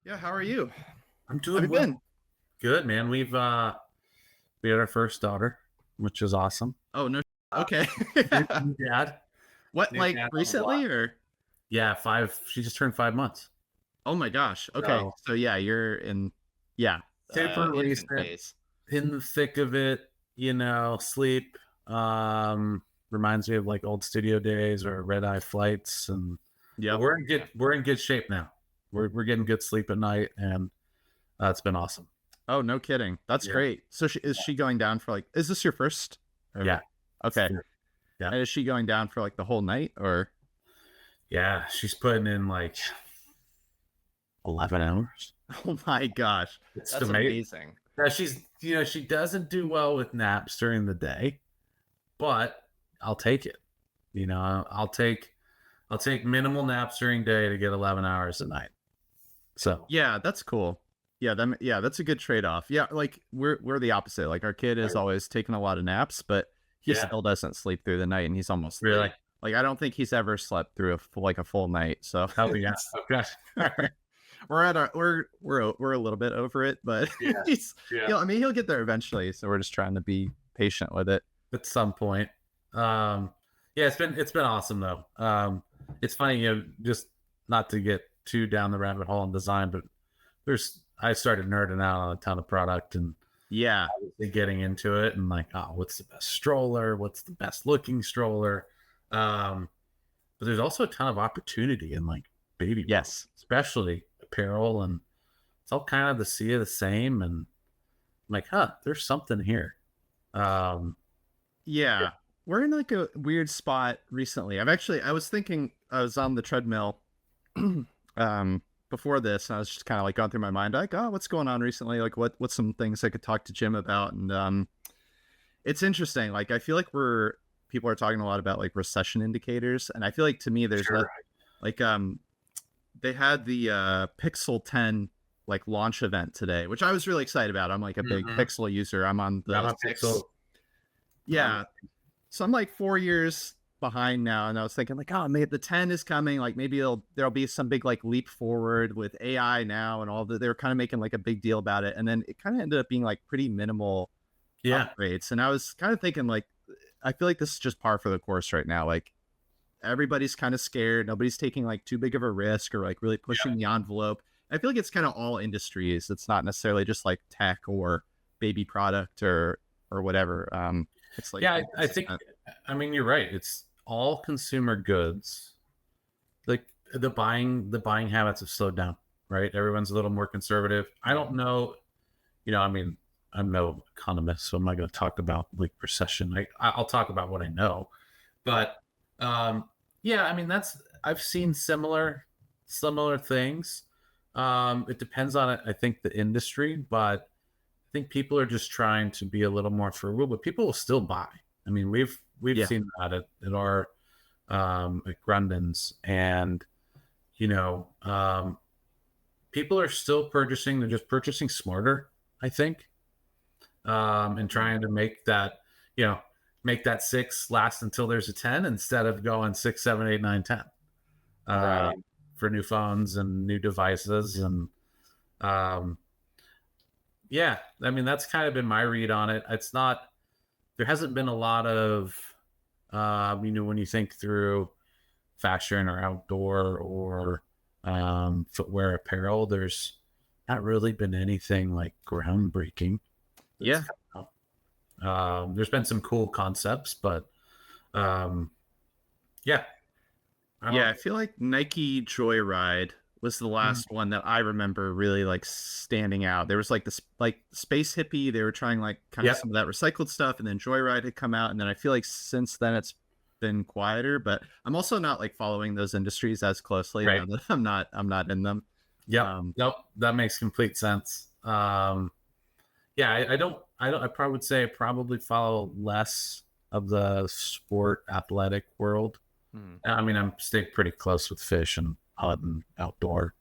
Yeah, how are you? I'm How doing have you well. been? Good, man. We had our first daughter, which is awesome. Oh, no. Okay. New dad, What, new like dad on the recently block. or? Yeah, 5. She just turned 5 months. Oh my gosh. Okay. So So yeah, you're in, yeah, super infant recent, phase. in the thick of it. Sleep. Reminds me of like old studio days or red eye flights, and but Yep. we're in good shape now. We're getting good sleep at night, and it's been awesome. Oh, no kidding. That's Yeah, great. So is she going down for like, is this your first? yeah, Okay. yeah, And is she going down for like the whole night or? yeah. She's putting in like 11 hours. Oh my gosh. It's That's amazing. amazing. Now she doesn't do well with naps during the day, but I'll take it. I'll take minimal naps during day to get 11 hours a night. So Yeah, that's cool. Yeah, that's a good trade-off. Yeah, like we're the opposite. Like our kid is always taking a lot of naps, but he Yeah. still doesn't sleep through the night, and he's almost Really? 3. Like I don't think he's ever slept through a full night. So Oh yeah. Okay. we're at we're a little bit over it, but Yeah. he's Yeah. I mean he'll get there eventually. So we're just trying to be patient with it. At some point. Yeah, it's been awesome though. It's funny, just not to get too down the rabbit hole in design, but I started nerding out on a ton of product and Yeah, getting into it and like, oh, what's the best stroller? What's the best looking stroller? But there's also a ton of opportunity in like baby, yes, especially apparel, and it's all kind of the sea of the same. And I'm like, there's something here. yeah. We're in like a weird spot recently. I was thinking I was on the treadmill before this, and I was just kind of like going through my mind like, oh, what's going on recently, like what's some things I could talk to Jim about. And it's interesting, like I feel like people are talking a lot about like recession indicators, and I feel like to me there's Sure. like they had the Pixel 10 like launch event today, which I was really excited about. I'm like a big Pixel user. I'm on the I'm a Pixel. yeah, so I'm like 4 years behind now, and I was thinking like, oh, maybe the 10 is coming. Like maybe there'll be some big like leap forward with AI now and all that. They were kind of making like a big deal about it, and then it kind of ended up being like pretty minimal upgrades. And I was kind of thinking like, I feel like this is just par for the course right now. Like everybody's kind of scared. Nobody's taking like too big of a risk or like really pushing the envelope. I feel like it's kind of all industries. It's not necessarily just like tech or baby product or whatever. It's like, Yeah, I think, I mean, you're right. It's all consumer goods. Like the buying habits have slowed down, right? Everyone's a little more conservative. I don't know, I mean, I'm no economist, so I'm not going to talk about like recession. I'll talk about what I know, but yeah, I mean, I've seen similar things. It depends on I think the industry, but I think people are just trying to be a little more frugal, but people will still buy. I mean, we've seen that at our at Grundon's, and people are still purchasing. They're just purchasing smarter, I think, and trying to make that make that 6 last until there's a 10 instead of going 6, 7, 8, 9, 10 Right. for new phones and new devices. And yeah, I mean, that's kind of been my read on it. There hasn't been a lot of, when you think through fashion or outdoor or footwear apparel, there's not really been anything like groundbreaking. Yeah. There's been some cool concepts, but yeah. I feel like Nike Joyride was the last one that I remember really like standing out. There was like this like Space Hippie. They were trying like kind of some of that recycled stuff, and then Joyride had come out, and then I feel like since then it's been quieter. But I'm also not like following those industries as closely. Right. Now that I'm not in them. Yeah. Nope. That makes complete sense. Yeah, I probably would say I probably follow less of the sport athletic world. I mean, I'm staying pretty close with fish and hunt and outdoor.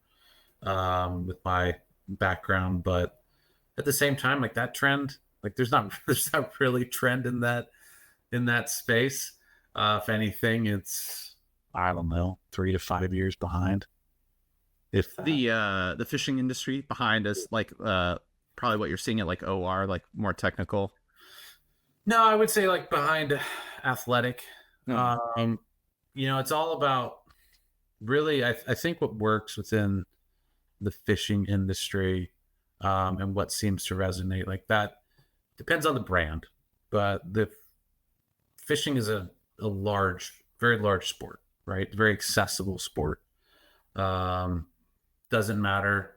with my background. But at the same time, like that trend, like there's not there's not really trend in that space. If anything, it's, I don't know, 3 to 5 years behind. If that. The fishing industry behind us, like probably what you're seeing at like OR, like more technical. No, I would say like behind athletic. Mm. It's all about really. I think what works within the fishing industry, and what seems to resonate like that depends on the brand, but the fishing is a large, very large sport, right? Very accessible sport. Um, doesn't matter,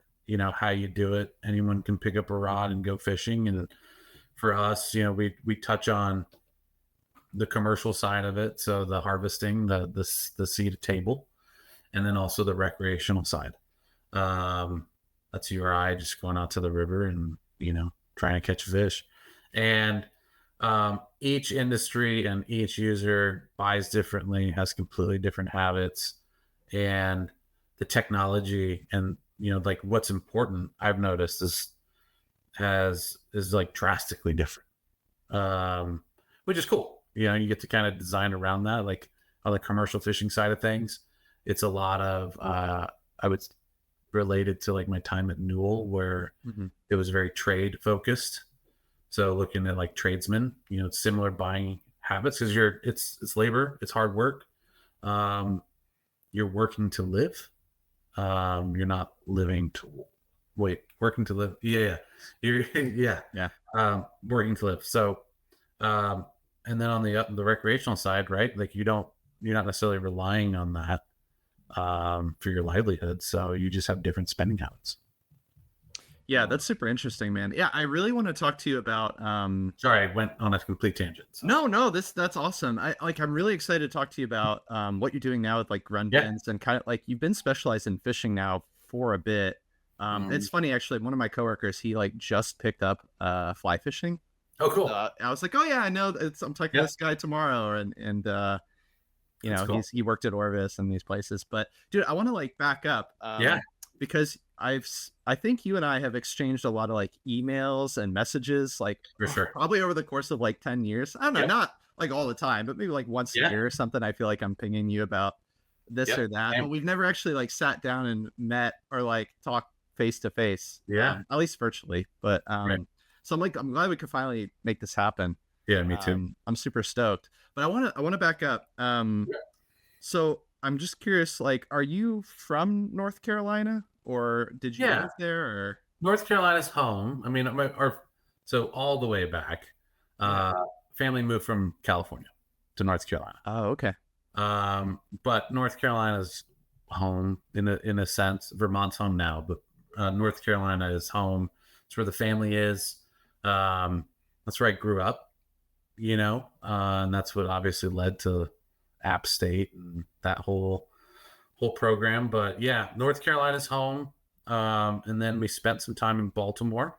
how you do it. Anyone can pick up a rod and go fishing. And for us, we touch on the commercial side of it, so the harvesting, the seed to table, and then also the recreational side. That's you or I just going out to the river and trying to catch fish. And each industry and each user buys differently, has completely different habits, and the technology and like what's important, I've noticed, is like drastically different, which is cool. You get to kind of design around that. Like on the commercial fishing side of things, it's a lot of I would related to like my time at Newell, where it was very trade focused. So looking at like tradesmen, similar buying habits, because it's labor, it's hard work. You're working to live. You're not living to working to live. Yeah. You're Yeah. Working to live. So, and then on the recreational side, right? Like you're not necessarily relying on that for your livelihood. So you just have different spending habits. Yeah, that's super interesting, man. Yeah, I really want to talk to you about Sorry, I went on a complete tangent. So. No, that's awesome. I'm really excited to talk to you about what you're doing now with like run bins, and kind of like you've been specialized in fishing now for a bit. It's funny actually, one of my coworkers, he like just picked up fly fishing. Oh, cool. I was like, oh yeah, I know. I'm talking to this guy tomorrow, and cool. he worked at Orvis and these places. But dude, I want to like back up. Because I think you and I have exchanged a lot of like emails and messages, like for sure, probably over the course of like 10 years. I don't know, not like all the time, but maybe like once a year or something. I feel like I'm pinging you about this or that, but we've never actually like sat down and met or like talked face to face. At least virtually. But so I'm glad we could finally make this happen. Yeah, me too. I'm super stoked. But I want to back up. So I'm just curious, like, are you from North Carolina, or did you live there? Or North Carolina's home. I mean, so all the way back, family moved from California to North Carolina. Oh, okay. But North Carolina's home in a sense. Vermont's home now, but North Carolina is home. It's where the family is. That's where I grew up, and that's what obviously led to App State and that whole program. But yeah, North Carolina's home. And then we spent some time in Baltimore,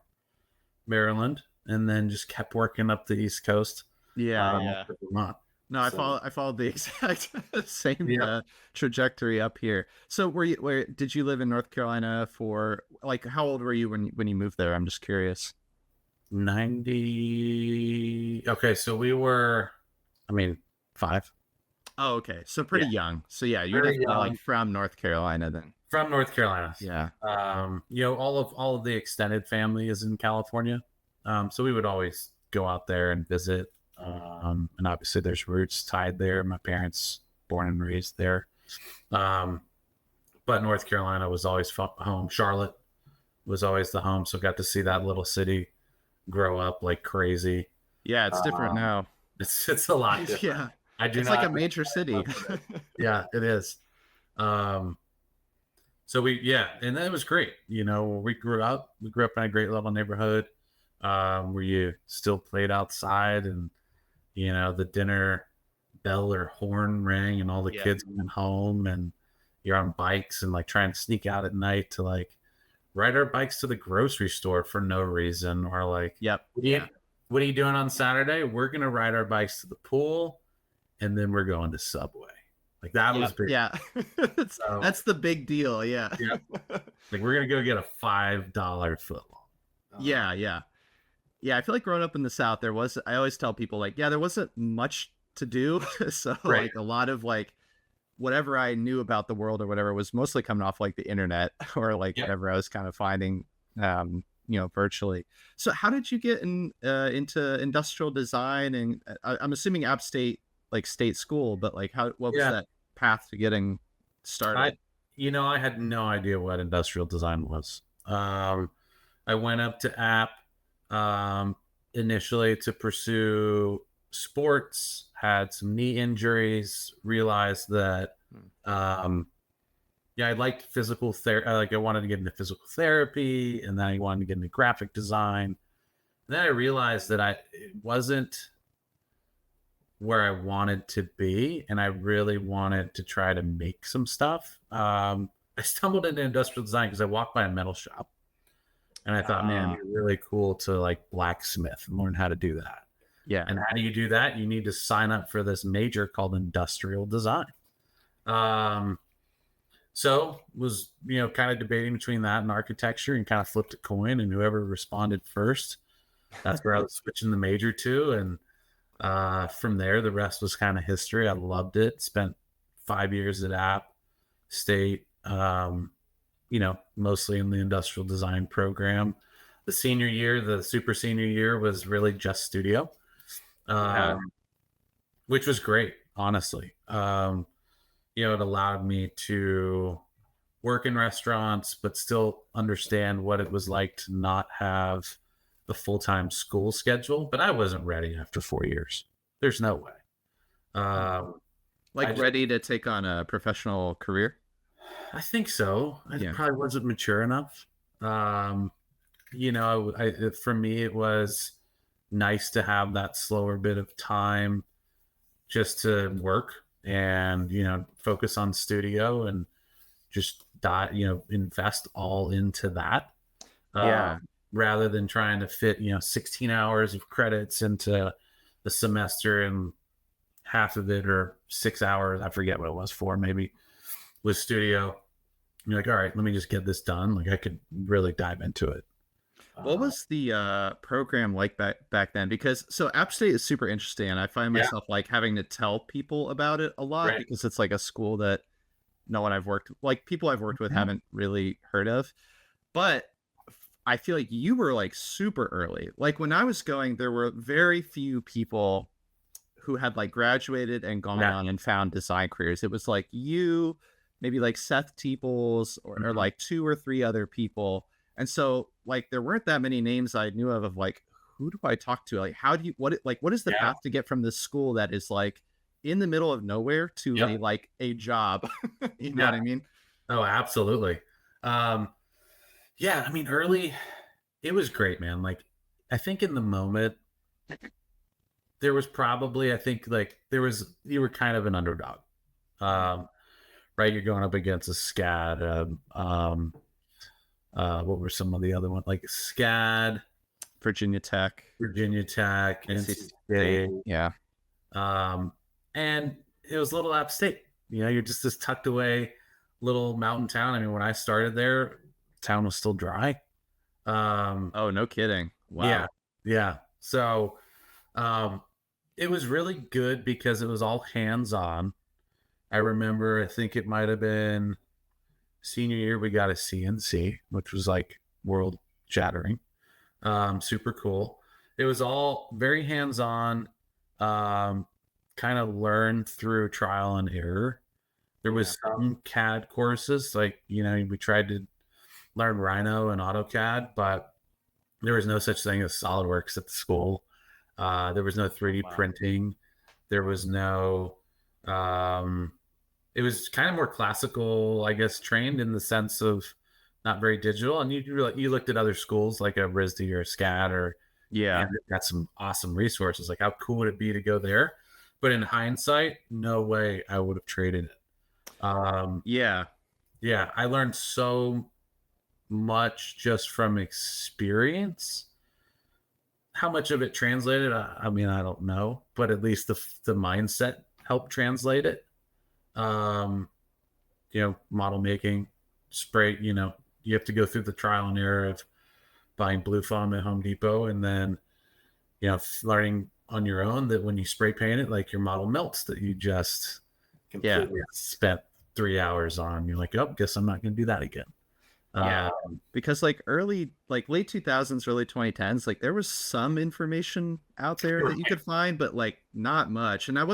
Maryland, and then just kept working up the East Coast. Vermont. No, I followed the exact same trajectory up here. So where did you live in North Carolina for, like, how old were you when you moved there? I'm just curious. 90. Okay, so we were, 5. Oh, okay. So pretty young. So yeah, you're definitely like from North Carolina then. From North Carolina. Yeah. All of the extended family is in California. So we would always go out there and visit. And obviously there's roots tied there. My parents born and raised there. But North Carolina was always home. Charlotte was always the home. So got to see that little city grow up like crazy. Yeah, it's different now. It's a lot different. Yeah. It's like a major city. Yeah, it is. So and that was great. We grew up in a great little neighborhood, where you still played outside, and the dinner bell or horn rang and all the kids went home, and you're on bikes and like trying to sneak out at night to like ride our bikes to the grocery store for no reason, or like, what are you doing on Saturday? We're going to ride our bikes to the pool, and then we're going to Subway. Like that Yeah, was big. yeah. So That's the big deal. Yeah. yeah, like we're gonna go get a $5 footlong. Yeah, yeah. Yeah, I feel like growing up in the South, I always tell people like, yeah, there wasn't much to do. So Right. like a lot of like whatever I knew about the world or whatever was mostly coming off like the internet or like Yeah. whatever I was kind of finding, virtually. So how did you get into industrial design? And I'm assuming App State, like state school, but like what was Yeah. that path to getting I, started? I had no idea what industrial design was. I went up to App um, initially to pursue sports, had some knee injuries, realized that, Hmm. I liked physical therapy. Like I wanted to get into physical therapy, and then I wanted to get into graphic design. And then I realized that it wasn't where I wanted to be, and I really wanted to try to make some stuff. I stumbled into industrial design because I walked by a metal shop, and I thought, man, Ah, it'd be really cool to like blacksmith and learn how to do that. yeah. And how do you do that? You need to sign up for this major called industrial design. Um, so was kind of debating between that and architecture, and kind of flipped a coin, and whoever responded first, that's where I was switching the major to, and from there, the rest was kind of history. I loved it. Spent 5 years at App State, mostly in the industrial design program. The senior year, the super senior year, was really just studio, Yeah. which was great, honestly. It allowed me to work in restaurants, but still understand what it was like to not have the full-time school schedule. But I wasn't ready after 4 years. There's no way. I Like just, ready to take on a professional career? I think so. I Yeah. probably wasn't mature enough. For me, it was nice to have that slower bit of time just to work and focus on studio and just invest all into that, Yeah. rather than trying to fit 16 hours of credits into the semester, and half of it, or 6 hours, I forget what it was for, maybe, with studio. You're like, all right, let me just get this done. Like I could really dive into it. What was the program like back then? Because so App State is super interesting, and I find Yeah. myself like having to tell people about it a lot Right. because it's like a school that no one people I've worked with Mhm. haven't really heard of. But I feel like you were like super early. Like when I was going, there were very few people who had like graduated and gone Yeah. on and found design careers. It was like you, maybe like Seth Teeples, or Mhm. like two or three other people. And so like there weren't that many names I knew of like who do I talk to? Like how do you what is the Yeah. path to get from this school that is like in the middle of nowhere to Yep. a job? You know Yeah. what I mean? Oh, absolutely. Um, yeah. I mean, early, it was great, man. Like, I think in the moment, there was probably, I think, like, you were kind of an underdog. Um, right? You're going up against a SCAD. What were some of the other ones? Like SCAD, Virginia Tech, Virginia Tech, NC NC State. State. Yeah. Um, and it was Little App State. You're just this tucked away little mountain town. I mean, when I started there, town was still dry. Oh, no kidding. Yeah, Wow. yeah. So um, it was really good because it was all hands on. I remember, I think it might have been senior year, we got a CNC, which was like world shattering, super cool. It was all very hands on, um, kind of learned through trial and error. There Yeah. was some CAD courses, like, we tried to learn Rhino and AutoCAD, but there was no such thing as SolidWorks at the school. There was no 3D Wow. printing. There was no, um, it was kind of more classical, I guess, trained in the sense of not very digital. And you looked at other schools like a RISD or a SCAD, or Yeah. and they've got some awesome resources. Like, how cool would it be to go there? But in hindsight, no way I would have traded it. Yeah. Yeah, I learned so much just from experience. How much of it translated? I mean, I don't know, but at least the mindset helped translate it. um, model making, spray. You have to go through the trial and error of buying blue foam at Home Depot, and then learning on your own that when you spray paint it, like your model melts that you just Yeah. completely spent 3 hours on. You're like, oh, guess I'm not going to do that again. Yeah. Because like late 2000s, early 2010s, like there was some information out there that you could find, but like not much. And I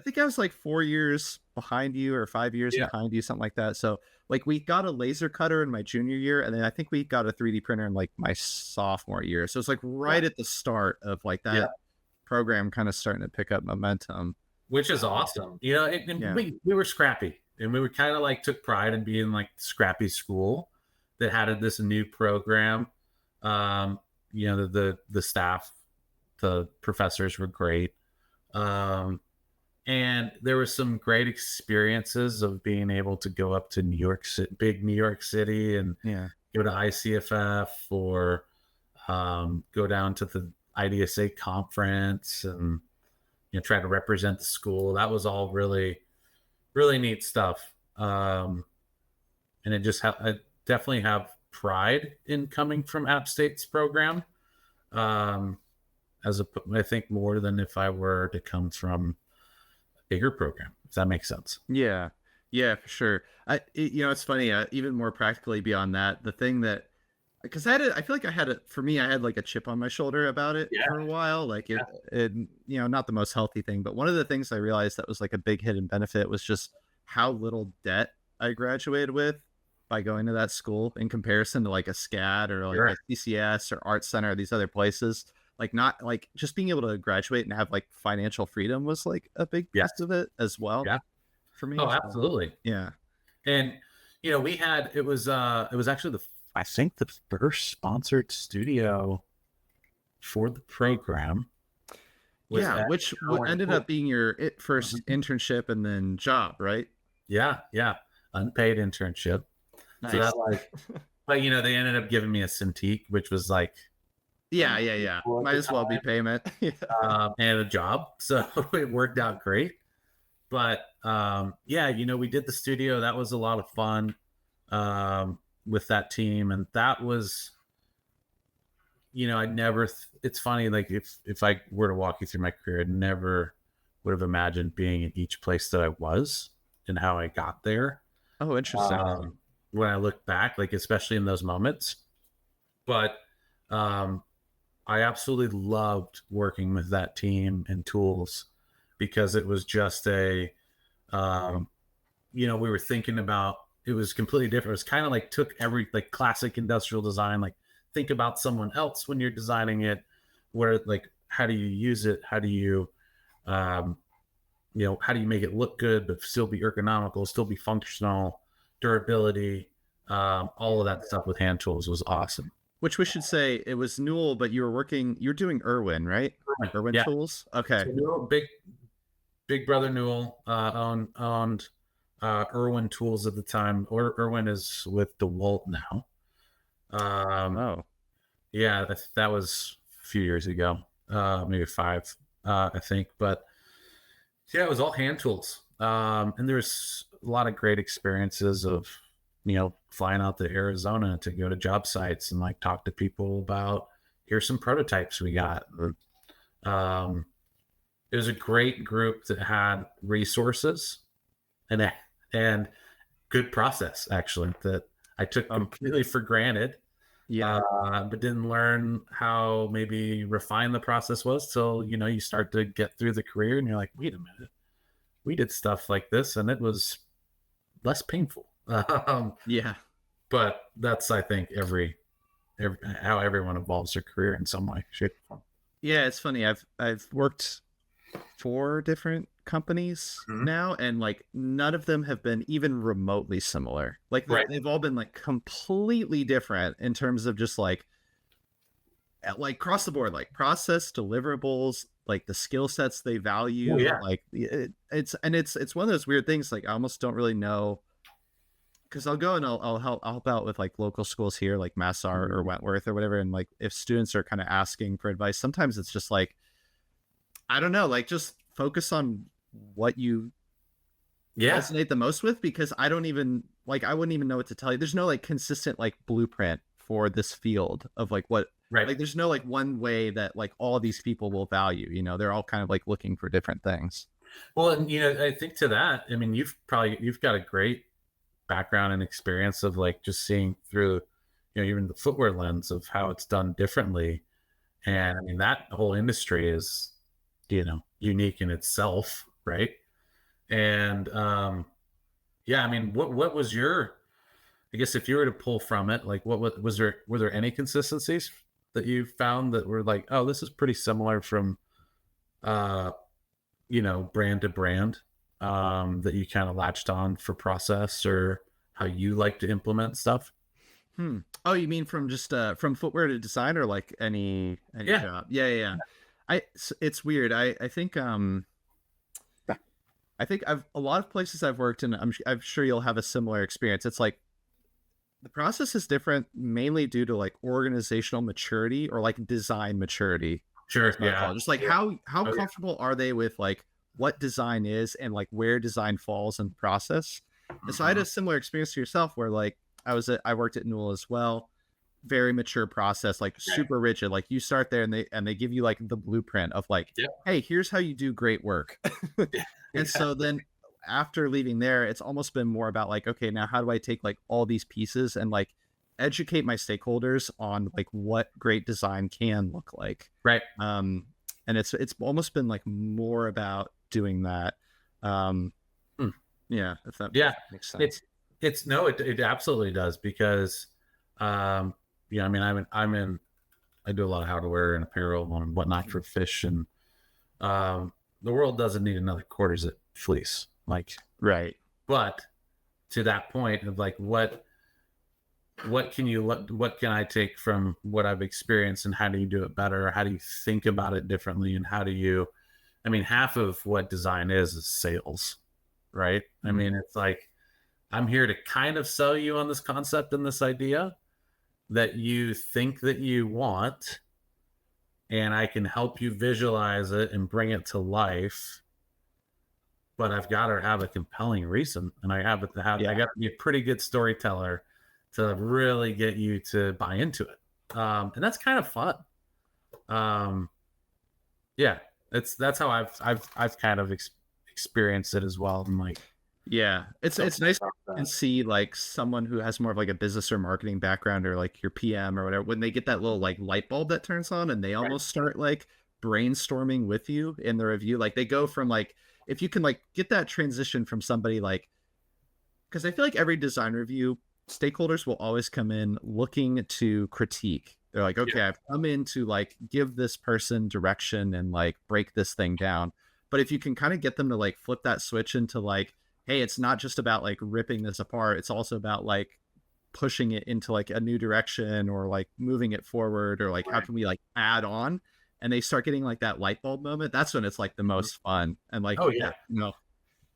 think I was like 4 years behind you or 5 years behind you, something like that. So like we got a laser cutter in my junior year, and then I think we got a 3D printer in like my sophomore year. So it's like right at the start of like that program kind of starting to pick up momentum. Which is awesome. We were scrappy, and we were kind of like took pride in being like scrappy school that had this new program. The staff, the professors were great. And there were some great experiences of being able to go up to big New York City, and go to ICFF, or go down to the IDSA conference and try to represent the school. That was all really, really neat stuff. And I definitely have pride in coming from App State's program. I think more than if I were to come from a bigger program, if that makes sense. Yeah, for sure. It's funny, even more practically beyond that, the thing that, because I feel like I had like a chip on my shoulder about it for a while. Like it, not the most healthy thing, but one of the things I realized that was like a big hidden benefit was just how little debt I graduated with by going to that school in comparison to like a SCAD or like a CCS or Art Center, these other places. Like not like just being able to graduate and have like financial freedom was like a big piece of it as well. Yeah. For me. Oh, absolutely. Yeah. And it was actually I think the first sponsored studio for the program. Which ended up being your first internship and then job, right? Yeah. Unpaid internship. Nice. So that but they ended up giving me a Cintiq, which was like, might as well be payment. And a job. So it worked out great. But we did the studio. That was a lot of fun with that team. And that was, it's funny, like if I were to walk you through my career, I never would have imagined being in each place that I was and how I got there. Oh, interesting. When I look back, like especially in those moments. But I absolutely loved working with that team and tools, because it was just we were thinking about, it was completely different. It was kind of like took every like classic industrial design, like think about someone else when you're designing it, where like, how do you use it? How do you, how do you make it look good, but still be ergonomical, still be functional, durability, all of that stuff with hand tools was awesome. Which we should say, it was Newell, but you're doing Irwin, right? Irwin tools. Okay. So Newell, big brother Newell owned Irwin tools at the time. Or Irwin is with DeWalt now. Yeah, that was a few years ago, maybe 5, I think. But yeah, it was all hand tools. And there's a lot of great experiences of, flying out to Arizona to go to job sites and like talk to people about, here's some prototypes we got. It was a great group that had resources and good process, actually, that I took completely for granted. Yeah. But didn't learn how maybe refined the process was till, you start to get through the career and you're like, wait a minute, we did stuff like this and it was less painful. But that's, I think, every how everyone evolves their career in some way, shape, or form. Yeah, it's funny. I've worked 4 different companies now, and like none of them have been even remotely similar. Like they've all been like completely different in terms of just like across the board, like process, deliverables, like the skill sets they value. Like it's one of those weird things. Like I almost don't really know, because I'll go and I'll help out with like local schools here, like Massar or Wentworth or whatever. And like if students are kind of asking for advice, sometimes it's just like, I don't know, like just focus on what you Yeah. resonate the most with, because I don't even like, I wouldn't even know what to tell you. There's no like consistent like blueprint for this field of like what, Right. like there's no like one way that like all these people will value, they're all kind of like looking for different things. Well, and I think to that, I mean, you've got a great background and experience of like just seeing through, even the footwear lens of how it's done differently. And I mean, that whole industry is, unique in itself, right? And yeah, I mean, what was your, I guess if you were to pull from it, like what was there, were there any consistencies that you found that were like, oh, this is pretty similar from uh, brand to brand, that you kind of latched on for process or how you like to implement stuff? Oh, you mean from just from footwear to design, or like any Yeah. job? Yeah, yeah, yeah. It's weird. I think I've a lot of places I've worked in. I'm sure you'll have a similar experience. It's like the process is different, mainly due to like organizational maturity or like design maturity. Sure. That's what I call Yeah. it. Just like Yeah. how Oh, yeah. comfortable are they with like what design is and like where design falls in the process. And so I had Mhm. a similar experience to yourself, where like I worked at Newell as well. Very mature process, like Right. super rigid. Like you start there and they give you like the blueprint of like, Yep. hey, here's how you do great work. Yeah. And so Exactly. then after leaving there, it's almost been more about like, okay, now how do I take like all these pieces and like educate my stakeholders on like what great design can look like. Right. Um, and it's almost been like more about doing that. Um, Hmm. yeah, if that Yeah. makes It sense. it's no, it absolutely does because, um, I mean, I do a lot of outerwear and apparel and whatnot for fish, and um, the world doesn't need another quarters at fleece. Like, Right. but to that point of like, what can I take from what I've experienced, and how do you do it better? How do you think about it differently? And how do you, I mean, half of what design is sales, right? I Mhm. mean, it's like, I'm here to kind of sell you on this concept and this idea that you think that you want, and I can help you visualize it and bring it to life. But I've got to have a compelling reason, and I Yeah. got to be a pretty good storyteller to really get you to buy into it. And that's kind of fun. Um, yeah, that's how I've kind of experienced it as well. And like, Yeah, it's nice to see like someone who has more of like a business or marketing background, or like your PM or whatever, when they get that little like light bulb that turns on and they right, almost start like brainstorming with you in the review. Like they go from like, if you can like get that transition from somebody like, because I feel like every design review, stakeholders will always come in looking to critique. They're like, yeah, okay, I've come in to like give this person direction and like break this thing down. But if you can kind of get them to like flip that switch into like, hey, it's not just about like ripping this apart, it's also about like pushing it into like a new direction, or like moving it forward, or like how right. can we like add on, and they start getting like that light bulb moment. That's when it's like the most fun. And like, Oh yeah.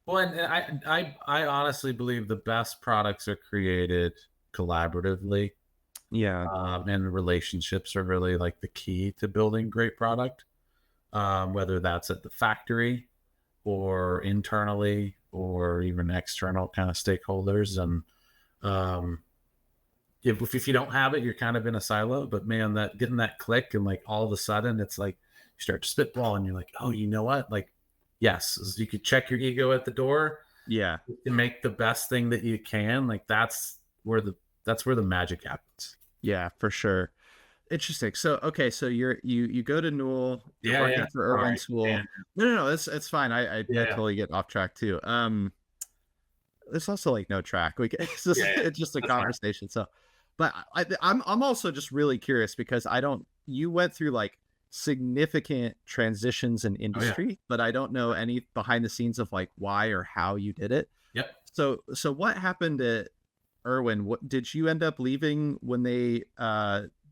Well, and I honestly believe the best products are created collaboratively, yeah, and relationships are really like the key to building great product. Whether that's at the factory or internally or even external kind of stakeholders, and um, if you don't have it, you're kind of in a silo. But man, that getting that click, and like all of a sudden, it's like you start to spitball, and you're like, oh, you know what? Like, yes, you could check your ego at the door yeah. to make the best thing that you can. Like where the that's where the magic happens. Yeah, for sure. Interesting. So okay, so you go to Newell, you're Yeah, yeah. working for Sorry. Irwin School. No, it's fine. I Yeah, totally get off track too. There's also like no track. It's just a that's fine. conversation. So, but I'm also just really curious, because I don't you went through like significant transitions in Oh yeah. industry, but I don't know any behind the scenes of like why or how you did it. Yep. So what happened at Irwin? What did you end up leaving when they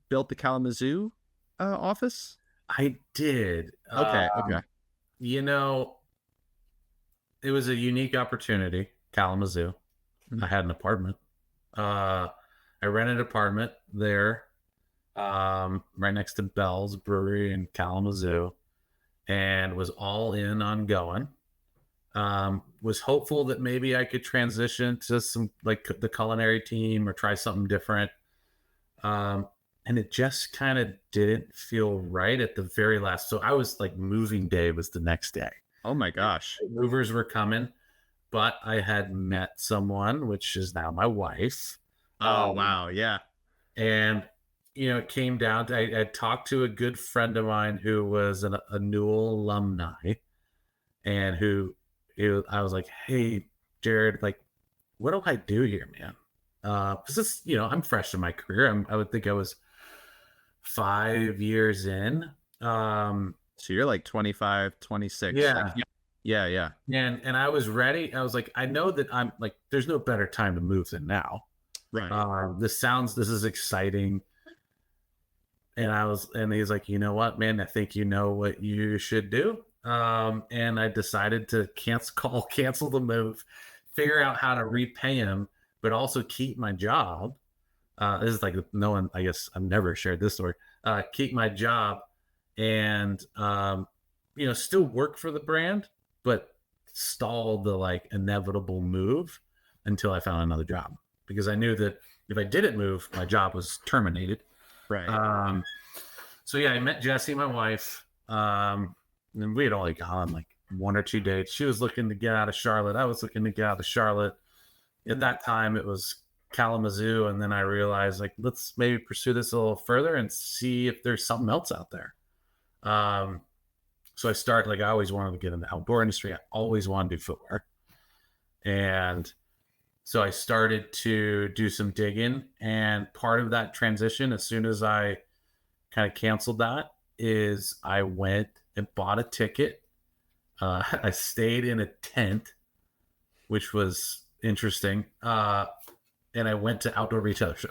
built the Kalamazoo office? I did. Okay. You know, it was a unique opportunity, Kalamazoo. Mhm. I had an apartment. Uh, I rented an apartment there, right next to Bell's Brewery in Kalamazoo, and was all in on going. was hopeful that maybe I could transition to some like the culinary team or try something different. Um, and it just kind of didn't feel right at the very last. So I was like, moving day was the next day. Oh my gosh. Movers were coming, but I had met someone, which is now my wife. Oh wow. Yeah. And it came down to I talked to a good friend of mine who was a Newell alumni, and I was like, "Hey, Jared, like, what do I do here, man?" Because it's I'm fresh in my career. I would think I was 5 years in. So you're like 25, 26. Yeah. Yeah. Yeah. And I was ready. I was like, I know that I'm like, there's no better time to move than now. Right. This is exciting. And he's like, you know what, man, I think you know what you should do. And I decided to cancel the move, figure out how to repay him, but also keep my job. This is like no one, I guess I've never shared this story. Keep my job and, still work for the brand, but stall the like inevitable move until I found another job, because I knew that if I didn't move, my job was terminated. Right. So yeah, I met Jessie, my wife, and we had only gone like 1 or 2 dates. She was looking to get out of Charlotte. I was looking to get out of Charlotte. At that time, it was Kalamazoo, and then I realized, like, let's maybe pursue this a little further and see if there's something else out there. So I started, like, I always wanted to get in the outdoor industry. I always wanted to do footwear. And so I started to do some digging, and part of that transition, as soon as I kind of canceled that, is I went and bought a ticket. I stayed in a tent, which was interesting. And I went to Outdoor Retailer Show.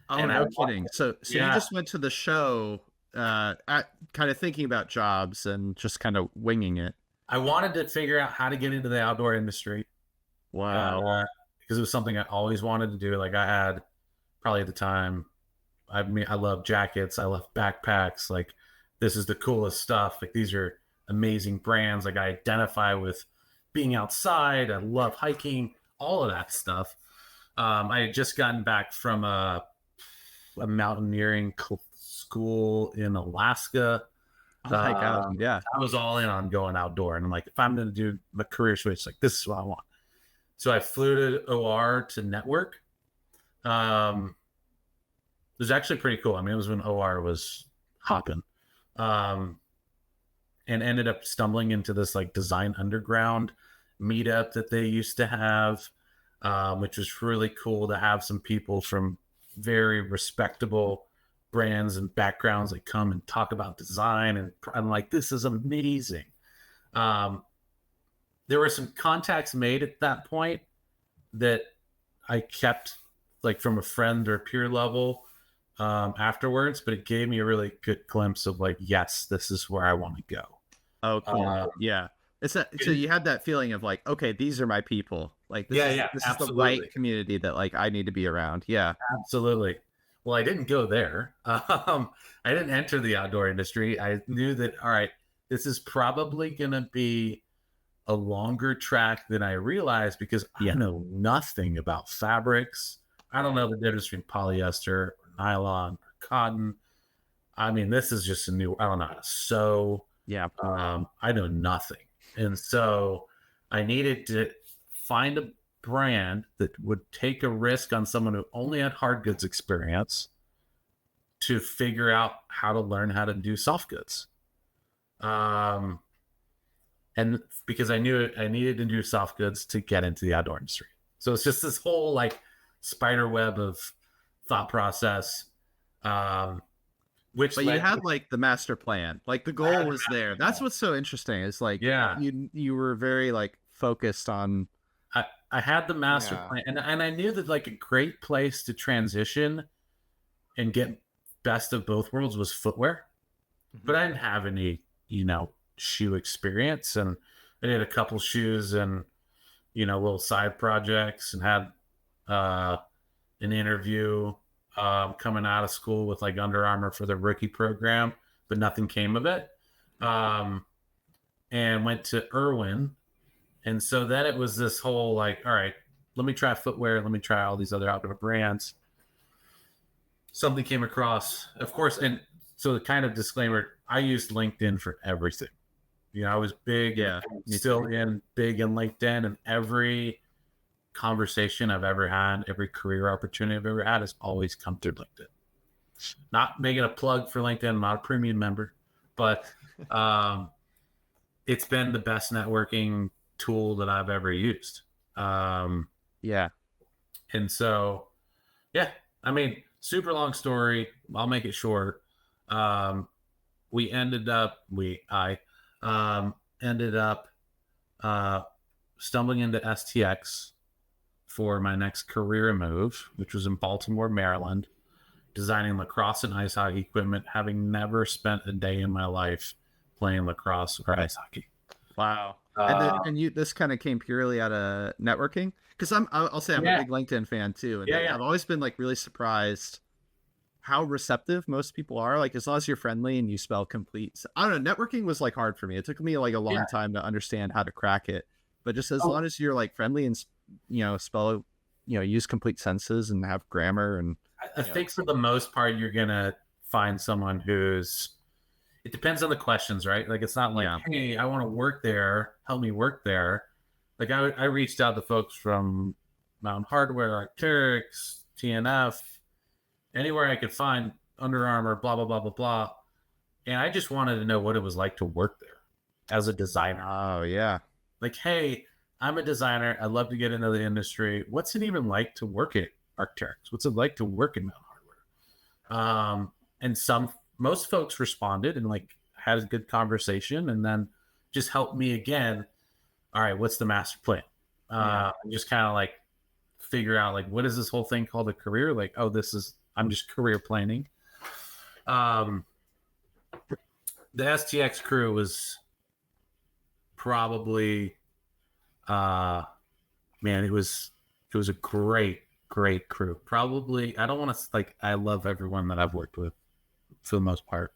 Oh, And no kidding. So Yeah. you just went to the show, kind of thinking about jobs and just kind of winging it. I wanted to figure out how to get into the outdoor industry. Wow. Because it was something I always wanted to do. Like, I had probably at the time, I love jackets, I love backpacks. Like, this is the coolest stuff. Like, these are amazing brands. Like, I identify with being outside. I love hiking, all of that stuff. I had just gotten back from a mountaineering school in Alaska. Oh my God. Yeah. I was all in on going outdoor, and I'm like, if I'm going to do the career switch, like, this is what I want. So I flew to OR to network. It was actually pretty cool. I mean, it was when OR was hopping, and ended up stumbling into this like Design Underground meetup that they used to have, which was really cool to have some people from very respectable brands and backgrounds that come and talk about design. And I'm like, this is amazing. There were some contacts made at that point that I kept, like, from a friend or peer level afterwards, but it gave me a really good glimpse of, like, yes, this is where I want to go. Oh, cool. Yeah. It's that. So you had that feeling of like, okay, these are my people. Like, this is the right community that like I need to be around. Yeah. Absolutely. Well, I didn't go there. I didn't enter the outdoor industry. I knew that, all right, this is probably going to be a longer track than I realized, because I know nothing about fabrics. I don't know the difference between polyester or nylon or cotton. I mean, this is just I don't know how to sew. Yeah. I know nothing. And so I needed to find a brand that would take a risk on someone who only had hard goods experience to figure out how to learn how to do soft goods. And because I knew I needed to do soft goods to get into the outdoor industry. So it's just this whole like spider web of thought process. But you had like the master plan, like the goal was there. That's what's so interesting. Is like, you were very like focused on. I had the master plan, and I knew that like a great place to transition and get best of both worlds was footwear, but I didn't have any, shoe experience, and I did a couple shoes and little side projects, and had an interview coming out of school with like Under Armour for the rookie program, but nothing came of it. And went to Irwin And so then it was this whole like, all right, let me try footwear. Let me try all these other outdoor brands. Something came across, of course. And so the kind of disclaimer, I used LinkedIn for everything. I was big, Yeah, me still too. big in LinkedIn, and every conversation I've ever had, every career opportunity I've ever had has always come through LinkedIn. Not making a plug for LinkedIn, I'm not a premium member, but it's been the best networking tool that I've ever used. Um, Yeah. and so, yeah, I mean, super long story. I'll make it short. Um, I ended up uh, stumbling into STX for my next career move, which was in Baltimore, Maryland, designing lacrosse and ice hockey equipment, having never spent a day in my life playing lacrosse or ice hockey. Wow. Uh, And you this kind of came purely out of networking, because I'll say I'm a yeah, big LinkedIn fan too, and yeah, like yeah. I've always been like really surprised how receptive most people are. Like as long as you're friendly and you spell complete. I don't know. Networking was like hard for me. It took me like a Yeah. long time to understand how to crack it. But just as Oh, long as you're like friendly and spell, use complete sentences and have grammar and I think for the most part, you're gonna find someone who's. It depends on the questions, right? Like it's not like, yeah. hey, I want to work there, help me work there. Like I reached out to folks from Mountain Hardware, Arc'teryx, TNF, anywhere I could find Under Armour, blah blah blah blah blah. And I just wanted to know what it was like to work there as a designer. Oh yeah. Like, hey, I'm a designer. I'd love to get into the industry. What's it even like to work at Arc'teryx? What's it like to work in Mountain Hardware? And most folks responded and like had a good conversation, and then just helped me again. All right, what's the master plan? Yeah. Just kind of like figure out like what is this whole thing called a career? Like, oh, I'm just career planning. Um, the STX crew was probably man, it was a great crew. Probably I don't want to like I love everyone that I've worked with for the most part,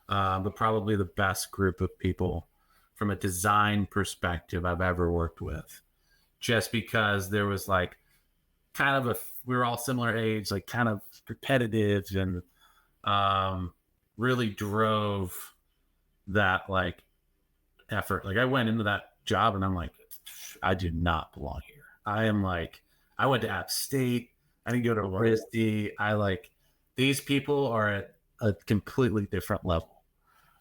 but probably the best group of people from a design perspective I've ever worked with. Just because there was like kind of we were all similar age, like kind of repetitive, and um, really drove that like effort. Like I went into that job and I'm like, I do not belong here. I am like, I went to App State. I didn't go to RISD. I like these people are at a completely different level.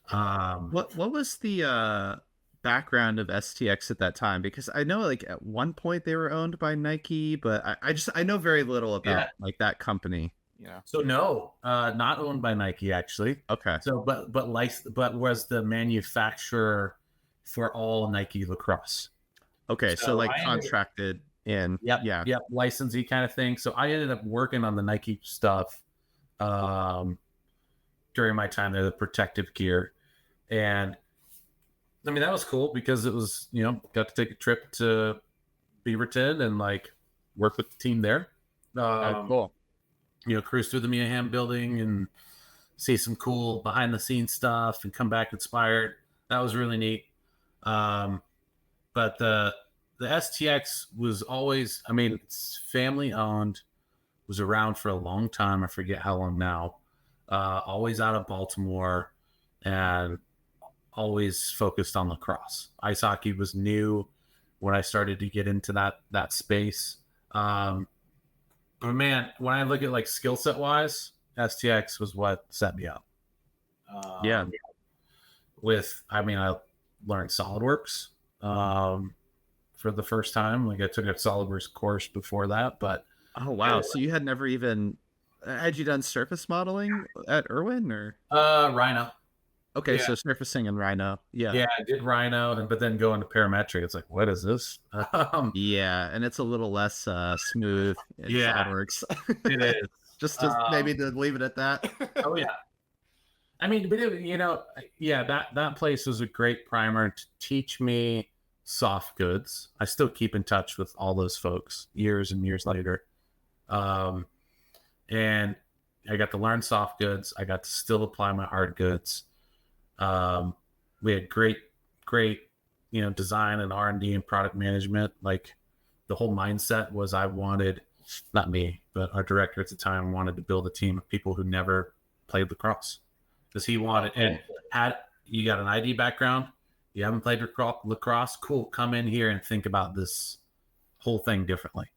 What was the background of STX at that time? Because I know like at one point they were owned by Nike, but I know very little yeah. about like that company. Yeah. So no, not owned by Nike actually. Okay. So but was the manufacturer for all Nike lacrosse. Okay. So So like I ended contracted in. Yep, Yeah. yep, licensee kind of thing. So I ended up working on the Nike stuff um, during my time there, the protective gear, and I mean that was cool because it was got to take a trip to Beaverton and like work with the team there. Um, Cool. Cruise through the Meehan building and see some cool behind the scenes stuff and come back inspired. That was really neat. Um, but the STX was always, I mean, it's family owned, was around for a long time. I forget how long now. Always out of Baltimore and always focused on lacrosse. Ice hockey was new when I started to get into that space. But man, when I look at like skill set wise, STX was what set me up. Yeah. Um, I mean, I learned SolidWorks for the first time. Like I took a SolidWorks course before that, but Oh wow. So you had never even had you done surface modeling at Irwin or? Rhino. Okay, Yeah. so surfacing in Rhino. Yeah. Yeah, I did Rhino, and but then going to parametric, it's like, what is this? Yeah, and it's a little less smooth in Yeah, SolidWorks. it is. Just to Um, maybe to leave it at that. oh yeah, I mean, but yeah, that place was a great primer to teach me soft goods. I still keep in touch with all those folks years and years later, um, and I got to learn soft goods. I got to still apply my hard goods. We had great, design and R&D and product management. Like the whole mindset was I wanted, not me, but our director at the time wanted to build a team of people who never played lacrosse, because he wanted, and had, you got an ID background, you haven't played lacrosse, cool, come in here and think about this whole thing differently.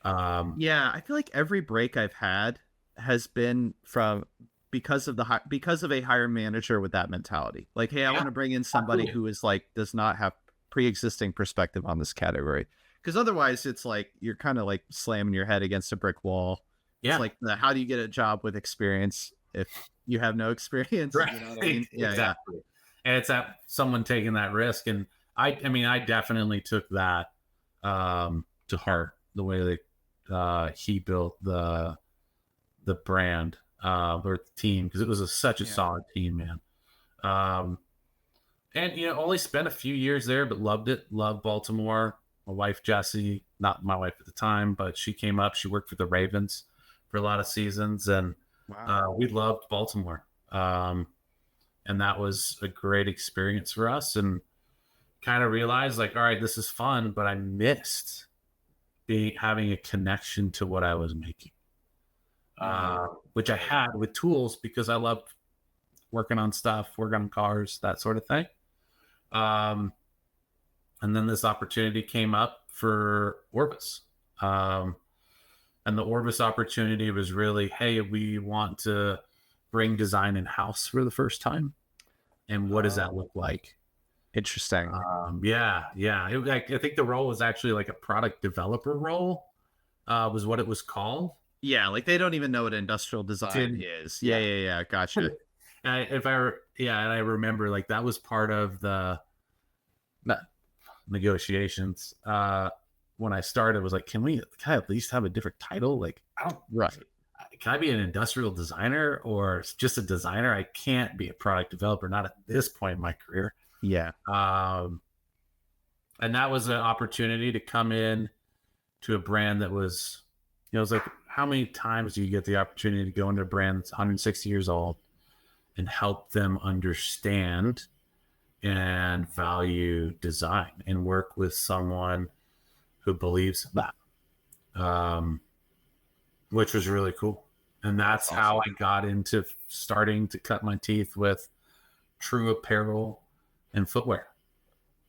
Yeah, I feel like every break I've had has been from because of a hiring manager with that mentality. Like, hey, I want to bring in somebody who is like does not have pre-existing perspective on this category. Because otherwise, it's like you're kind of like slamming your head against a brick wall. Yeah. It's like how do you get a job with experience if you have no experience? Right. You know what I mean? Yeah, exactly. Yeah. And it's that someone taking that risk, and I mean, I definitely took that to heart, the way that he built the brand or the team, because it was such a solid team, man. And only spent a few years there, but loved it. Loved Baltimore. My wife Jessie, not my wife at the time, but she came up. She worked for the Ravens for a lot of seasons, and we loved Baltimore. And that was a great experience for us, and kind of realized like, all right, this is fun, but I missed having a connection to what I was making, which I had with tools, because I loved working on stuff, working on cars, that sort of thing. And then this opportunity came up for Orbis. And the Orbis opportunity was really, hey, we want to bring design in-house for the first time. And what does that look like? Interesting. Yeah. I think the role was actually like a product developer role, was what it was called. Yeah, like they don't even know what industrial design is. Yeah. Gotcha. And I remember like that was part of the negotiations. When I started, was like, can I at least have a different title? Like, can I be an industrial designer or just a designer? I can't be a product developer, not at this point in my career. Yeah. And that was an opportunity to come in to a brand that was, it was like, how many times do you get the opportunity to go into a brand that's 160 years old and help them understand and value design and work with someone who believes in that, which was really cool. And that's awesome. How I got into starting to cut my teeth with true apparel and footwear.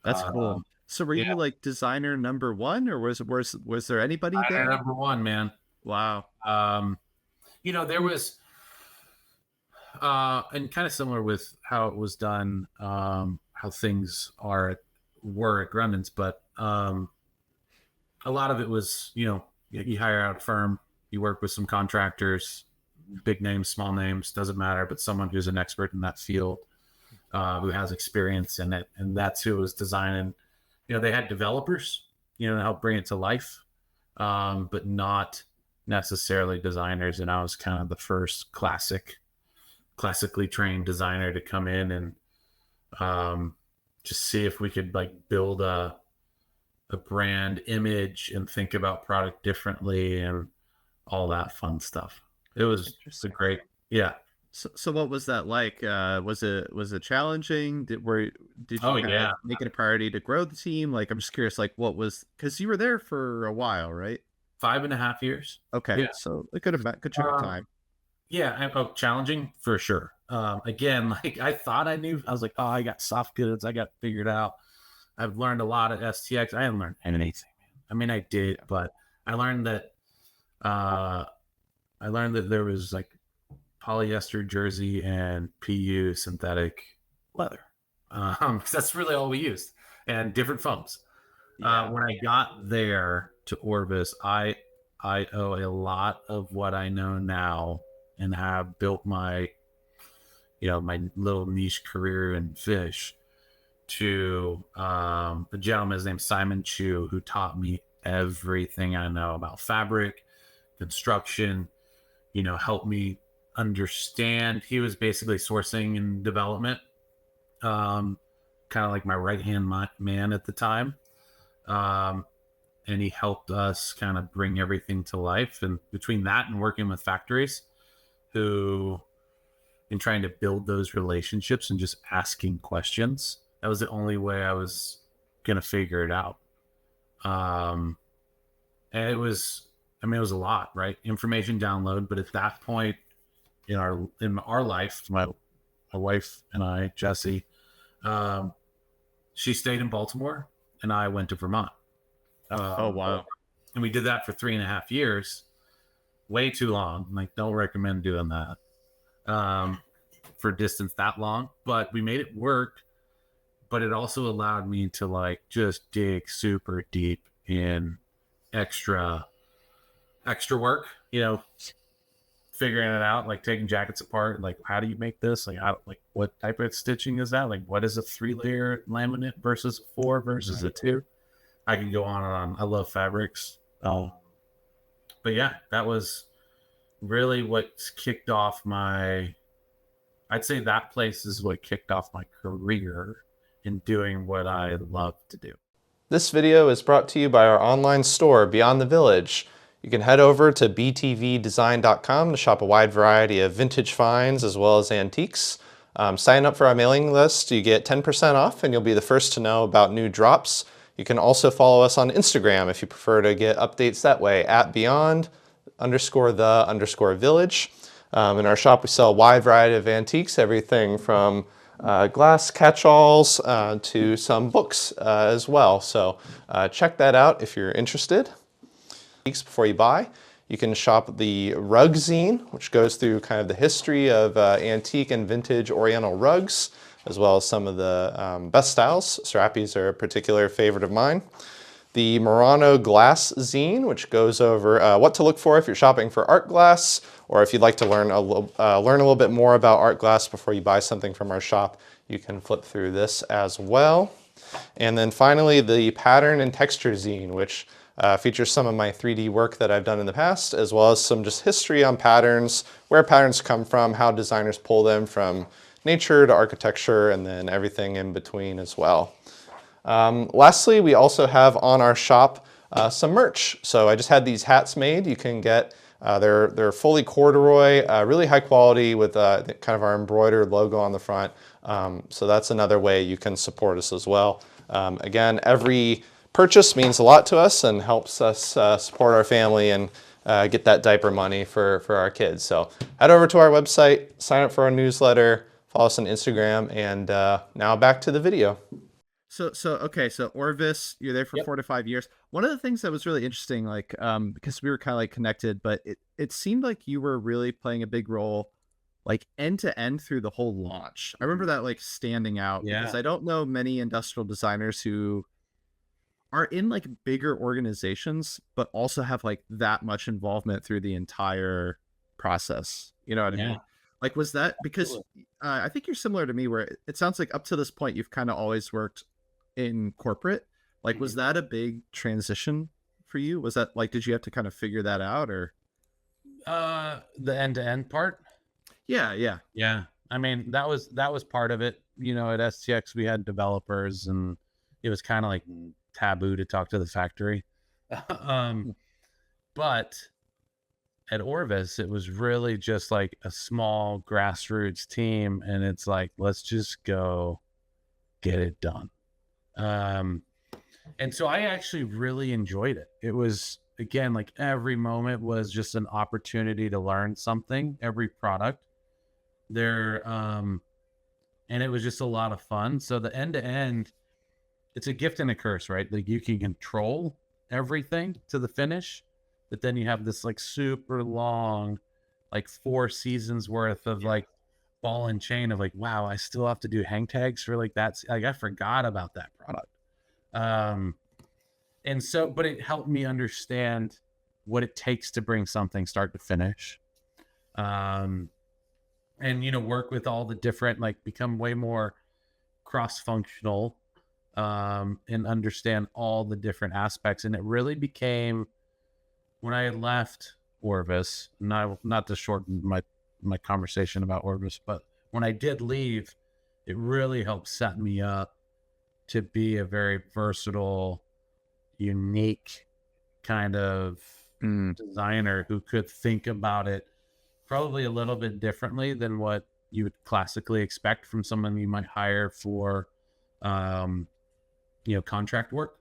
That's cool. So were you like designer number one, or was there anybody there? Number one, man. Wow. There was and kind of similar with how it was done, how things were at Grundon's, but a lot of it was, you hire out a firm, you work with some contractors, big names, small names, doesn't matter, but someone who's an expert in that field, who has experience in it, and that's who was designing. They had developers, to help bring it to life, but not necessarily designers. And I was kind of the first classically trained designer to come in and just see if we could like build a brand image and think about product differently and all that fun stuff. It was a great, yeah. So what was that like? Was it challenging? Did you make it a priority to grow the team? Like, I'm just curious, like because you were there for a while, right? 5.5 years. Okay. Yeah. So a good chunk of time. Yeah. Challenging for sure. Again, like I thought I knew, I was like, oh, I got soft goods. I got figured out. I've learned a lot at STX. I haven't learned anything. I mean, I did, but I learned that, there was like polyester jersey and PU synthetic leather. Because that's really all we used, and different foams. Yeah. When I got there to Orbis, I owe a lot of what I know now and have built my, my little niche career in fish to a gentleman, his name's Simon Chu, who taught me everything I know about fabric, construction, helped me understand. He was basically sourcing and development, kind of like my right-hand man at the time. And he helped us kind of bring everything to life. And between that and working with factories and trying to build those relationships and just asking questions, that was the only way I was gonna figure it out. And it was, I mean, it was a lot, right? Information download, but at that point in our life, my wife and I, Jessie, um, she stayed in Baltimore, and I went to Vermont. Oh, wow. And we did that for 3.5 years, way too long. Like, don't recommend doing that for distance that long. But we made it work. But it also allowed me to like just dig super deep in extra work. Figuring it out, like taking jackets apart, like how do you make this? Like what type of stitching is that? Like what is a 3-layer laminate versus a 4 versus a 2? I can go on and on. I love fabrics. But yeah, that was really what kicked off I'd say that place is what kicked off my career in doing what I love to do. This video is brought to you by our online store, Beyond the Village. You can head over to btvdesign.com to shop a wide variety of vintage finds as well as antiques. Sign up for our mailing list. You get 10% off and you'll be the first to know about new drops. You can also follow us on Instagram if you prefer to get updates that way, at beyond_the_village. In our shop, we sell a wide variety of antiques, everything from glass catch-alls to some books as well. So check that out if you're interested. Before you buy, you can shop the rug zine, which goes through kind of the history of antique and vintage Oriental rugs, as well as some of the best styles. Strappies are a particular favorite of mine. The Murano glass zine, which goes over what to look for if you're shopping for art glass, or if you'd like to learn a little bit more about art glass before you buy something from our shop, you can flip through this as well. And then finally, the pattern and texture zine, which features some of my 3D work that I've done in the past, as well as some just history on patterns, where patterns come from, how designers pull them from nature to architecture, and then everything in between as well. Lastly, we also have on our shop some merch. So I just had these hats made. You can get, they're fully corduroy, really high quality with kind of our embroidered logo on the front. So that's another way you can support us as well. Again, every purchase means a lot to us and helps us support our family and get that diaper money for our kids. So head over to our website, sign up for our newsletter, follow us on Instagram, and now back to the video. So Orvis, you're there for 4 to 5 years. One of the things that was really interesting, like, because we were kind of like connected, but it seemed like you were really playing a big role, like end to end through the whole launch. I remember that like standing out because I don't know many industrial designers who are in like bigger organizations, but also have like that much involvement through the entire process. You know what I mean? Like, was that because I think you're similar to me, where it sounds like up to this point you've kind of always worked in corporate. Like, was that a big transition for you? Was that like, did you have to kind of figure that out, or the end-to-end part? Yeah. I mean, that was part of it. At STX we had developers, and it was kind of like taboo to talk to the factory. But at Orvis, it was really just like a small grassroots team, and it's like, let's just go get it done. And so I actually really enjoyed it. It was, again, like every moment was just an opportunity to learn something, every product there. And it was just a lot of fun. So the end to end, it's a gift and a curse, right? Like, you can control everything to the finish, but then you have this like super long, like 4 seasons worth of like ball and chain of like, wow, I still have to do hang tags for like that's like, I forgot about that product. And so, but it helped me understand what it takes to bring something start to finish. And, work with all the different, like, become way more cross-functional, and understand all the different aspects. And it really became, when I had left Orvis, not to shorten my conversation about Orvis, but when I did leave, it really helped set me up to be a very versatile, unique kind of designer who could think about it probably a little bit differently than what you would classically expect from someone you might hire for contract work.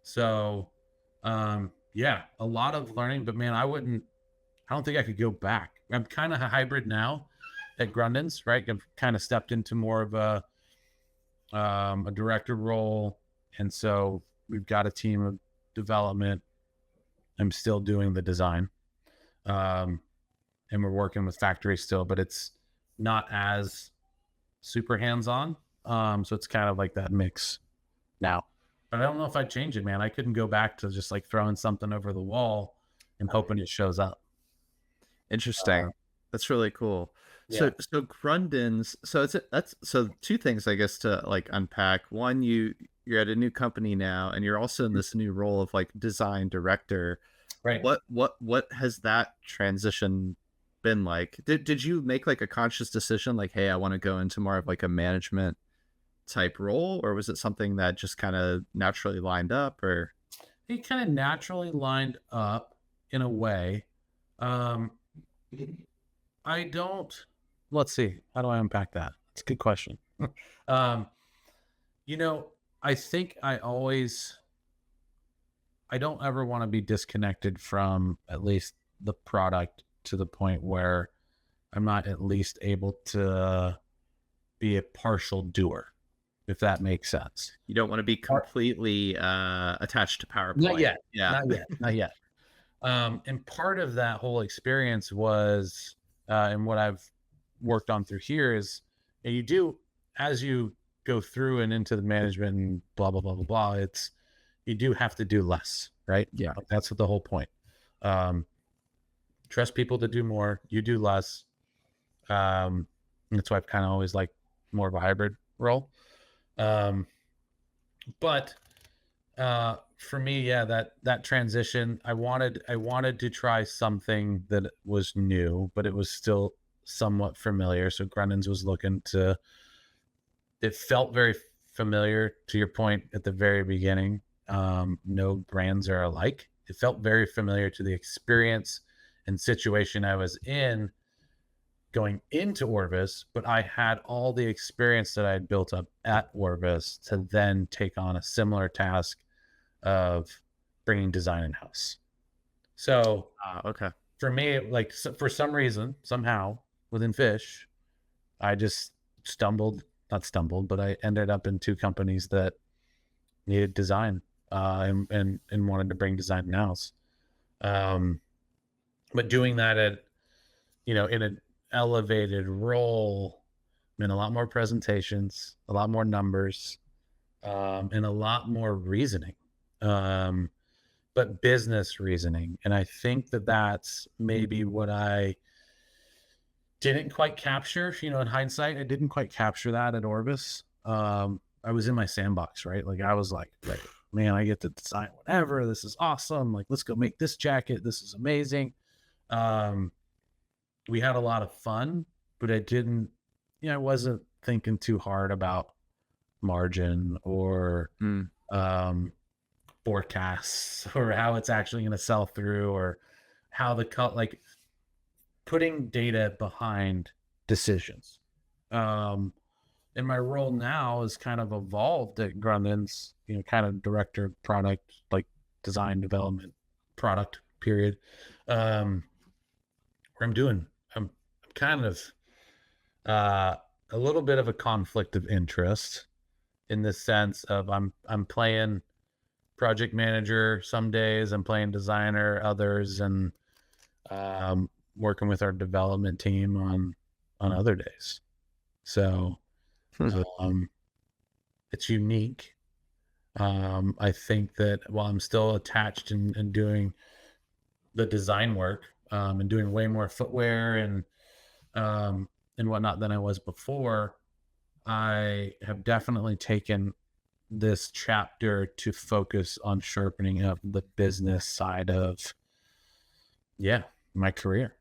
So, yeah, a lot of learning, but man, I don't think I could go back. I'm kind of a hybrid now at Grundon's, right? I've kind of stepped into more of a director role. And so we've got a team of development. I'm still doing the design. And we're working with factories still, but it's not as super hands-on. So it's kind of like that mix now. But I don't know if I'd change it, man. I couldn't go back to just like throwing something over the wall and hoping it shows up. Interesting. That's really cool. Yeah. So Grundon's, so two things I guess to like unpack. One, you're at a new company now, and you're also in this new role of like design director. Right. What has that transition been like? Did you make like a conscious decision like, hey, I want to go into more of like a management type role, or was it something that just kind of naturally lined up? Or It kind of naturally lined up in a way. Let's see, how do I unpack that? It's a good question. I think I don't ever want to be disconnected from at least the product to the point where I'm not at least able to be a partial doer, if that makes sense. you don't want to be completely attached to PowerPoint? Not yet. Yeah. Not yet. And part of that whole experience was, and what I've worked on through here is, you do, as you go through and into the management and blah, blah, blah, blah, blah, you do have to do less, right? Yeah. Like, that's what the whole point. Trust people to do more, you do less. That's why I've kind of always liked more of a hybrid role. But for me, yeah, that transition, I wanted to try something that was new, but it was still somewhat familiar. So Grundon's was it felt very familiar, to your point at the very beginning. No brands are alike. It felt very familiar to the experience and situation I was in going into Orvis, but I had all the experience that I had built up at Orvis to then take on a similar task of bringing design in-house. So Okay. for me, like, for some reason, somehow within Fish, I just not stumbled, but I ended up in two companies that needed design, and wanted to bring design in-house. But doing that at, in an elevated role, meant a lot more presentations, a lot more numbers, and a lot more reasoning, but business reasoning. And I think that's maybe what I didn't quite capture, in hindsight. I didn't quite capture that at Orvis. I was in my sandbox, right? Like, I was like, man, I get to design whatever. This is awesome. Like, let's go make this jacket. This is amazing. We had a lot of fun, but I wasn't thinking too hard about margin or forecasts or how it's actually going to sell through, or how like putting data behind decisions. And my role now is kind of evolved at Grundon's, kind of director of product, like design development, product period. Where I'm kind of a little bit of a conflict of interest, in the sense of I'm playing project manager some days, I'm playing designer others, and working with our development team on other days. So it's unique. I think that while I'm still attached and doing the design work, and doing way more footwear and whatnot than I was before, I have definitely taken this chapter to focus on sharpening up the business side of my career,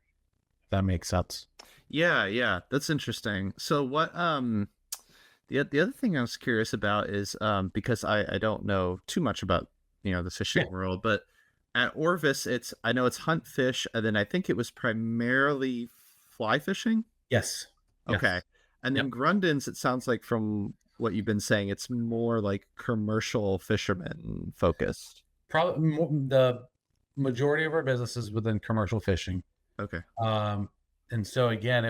if that makes sense. Yeah, that's interesting. So what the other thing I was curious about is because I don't know too much about the fishing world, but at Orvis I know it's hunt fish, and then I think it was primarily fly fishing. Yes. Okay. And then Grundon's, it sounds like from what you've been saying. It's more like commercial fisherman focused. Probably the majority of our business is within commercial fishing. Okay. And so again,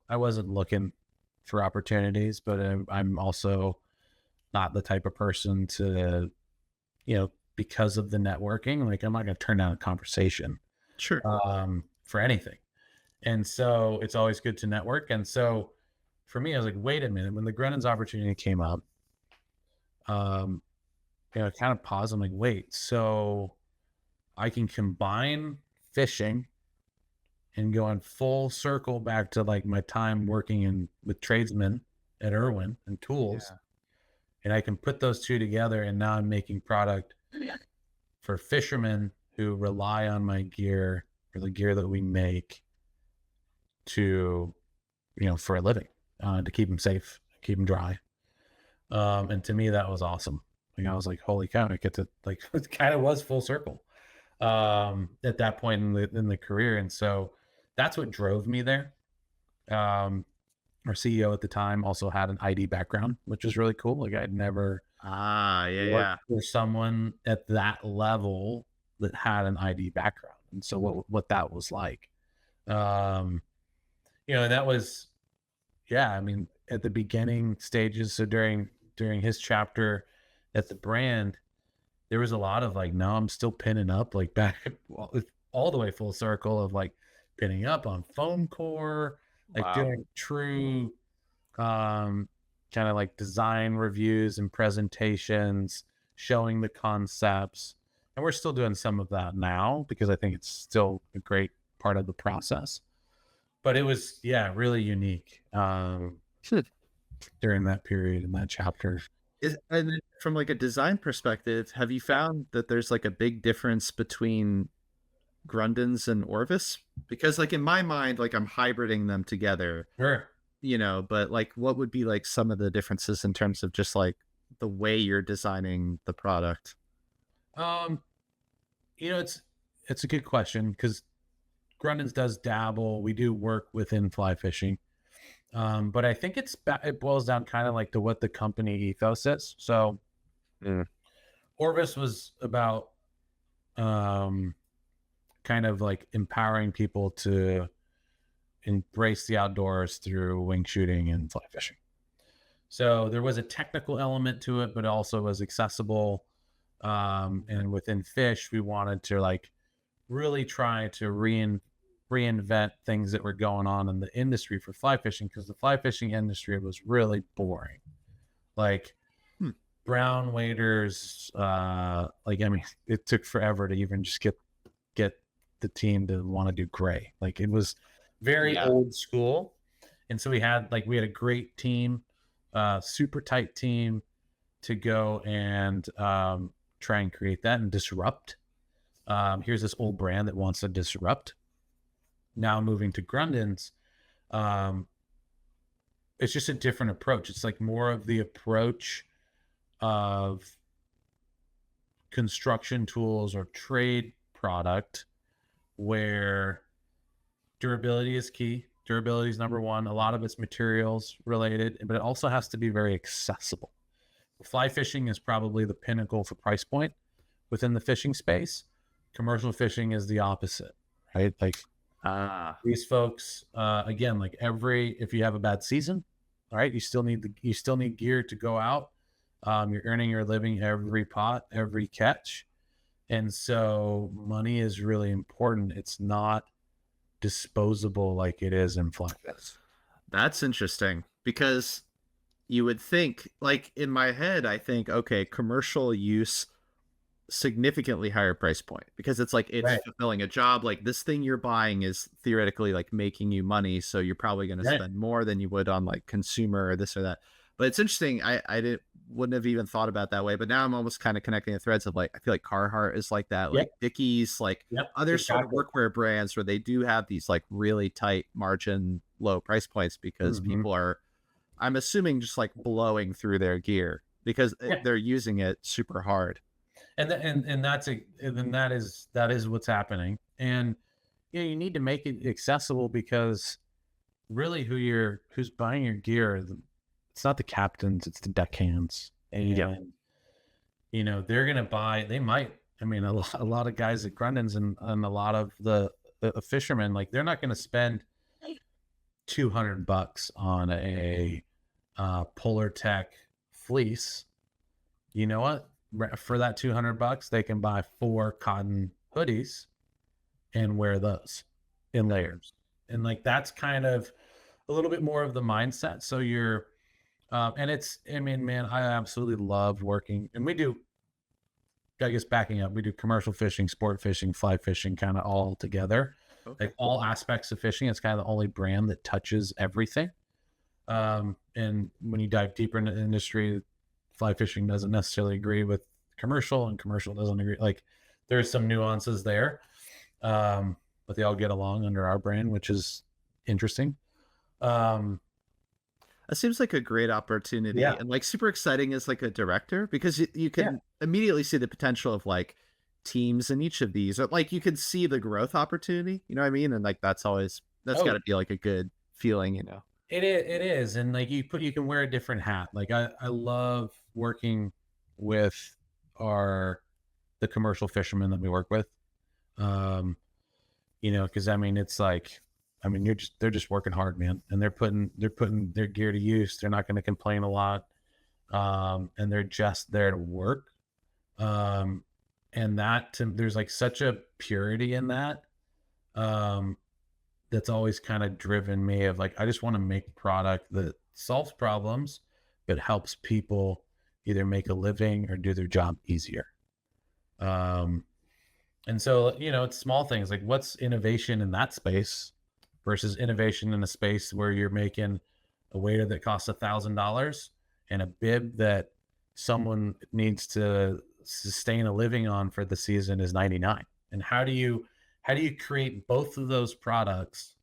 I wasn't looking for opportunities, but I'm also not the type of person to, because of the networking, like I'm not going to turn down a conversation Sure. for anything. And so it's always good to network. And so for me, I was like, wait a minute, when the Grunin's opportunity came up, kind of paused. I'm like, wait, so I can combine fishing and go in full circle back to like my time working with tradesmen at Irwin and tools. Yeah. And I can put those two together, and now I'm making product for fishermen who rely on my gear or the gear that we make to, for a living, to keep them safe, keep them dry. And to me, that was awesome. Like, I was like, holy cow, I get to, like, it kind of was full circle at that point in the career. And so that's what drove me there. Our CEO at the time also had an ID background, which was really cool. Like, I'd never worked for someone at that level that had an ID background. And so what that was like, and that was, I mean, at the beginning stages. So during his chapter at the brand, there was a lot of like, no, I'm still pinning up, like back all the way full circle of like pinning up on foam core, like doing true kind of like design reviews and presentations, showing the concepts. And we're still doing some of that now because I think it's still a great part of the process. But it was, really unique during that period in that chapter. And then from like a design perspective, have you found that there's like a big difference between Grundens and Orvis? Because like in my mind, like I'm hybriding them together, Sure. But like what would be like some of the differences in terms of just like the way you're designing the product? It's a good question because Grundens does dabble. We do work within fly fishing. But I think it boils down kind of like to what the company ethos is. So Orvis was about kind of like empowering people to embrace the outdoors through wing shooting and fly fishing. So there was a technical element to it, but it also was accessible. And within fish, we wanted to like really try to reinvent things that were going on in the industry for fly fishing, because the fly fishing industry was really boring. Like brown waders, it took forever to even just get the team to want to do gray. Like it was very old school. And so we had a great team, super tight team to go and try and create that and disrupt. Here's this old brand that wants to disrupt. Now moving to Grundens, it's just a different approach. It's like more of the approach of construction tools or trade product where durability is key. Durability is number one. A lot of it's materials related, but it also has to be very accessible. Fly fishing is probably the pinnacle for price point within the fishing space. Commercial fishing is the opposite, right? Like these folks, again, like if you have a bad season, all right, you still need gear to go out. You're earning your living every pot, every catch. And so money is really important. It's not disposable like it is in fly fishing. That's interesting because you would think, like in my head, I think, okay, commercial use, significantly higher price point because it's like it's fulfilling a job. Like this thing you're buying is theoretically like making you money, so you're probably going to spend more than you would on like consumer or this or that. But it's interesting. I wouldn't have even thought about that way, but now I'm almost kind of connecting the threads of like I feel like Carhartt is like that, like Dickies, like other sort of workwear brands where they do have these like really tight margin, low price points because people are, I'm assuming, just like blowing through their gear because they're using it super hard. And that is what's happening. And you need to make it accessible because really who's buying your gear it's not the captains, it's the deckhands. And they're gonna buy. They might. I mean, a lot of guys at Grundon's and a lot of the fishermen, like they're not going to spend $200 on a Polar Tech fleece. You know what? For that $200, they can buy 4 cotton hoodies and wear those in layers. And like that's kind of a little bit more of the mindset. So you're, and it's, I mean, man, I absolutely love working, and we do. I guess backing up, we do commercial fishing, sport fishing, fly fishing, kind of all together. Okay. Like all aspects of fishing. It's kind of the only brand that touches everything. And when you dive deeper into the industry, fly fishing doesn't necessarily agree with commercial, and commercial doesn't agree. Like there's some nuances there, but they all get along under our brand, which is interesting. That seems like a great opportunity, Yeah. and like super exciting as like a director, because you can immediately see the potential of like teams in each of these, or like you can see the growth opportunity, you know what I mean? And like that's got to be like a good feeling, you know. It is, and like you can wear a different hat. Like I love working with the commercial fishermen that we work with, because I mean it's like, I mean they're just working hard, man, and they're putting their gear to use. They're not going to complain a lot, and they're just there to work, and there's like such a purity in that. That's always kind of driven me of like, I just want to make product that solves problems, but helps people either make a living or do their job easier. And so, it's small things like what's innovation in that space versus innovation in a space where you're making a wader that costs $1,000 and a bib that someone needs to sustain a living on for the season is 99. And how do you create both of those products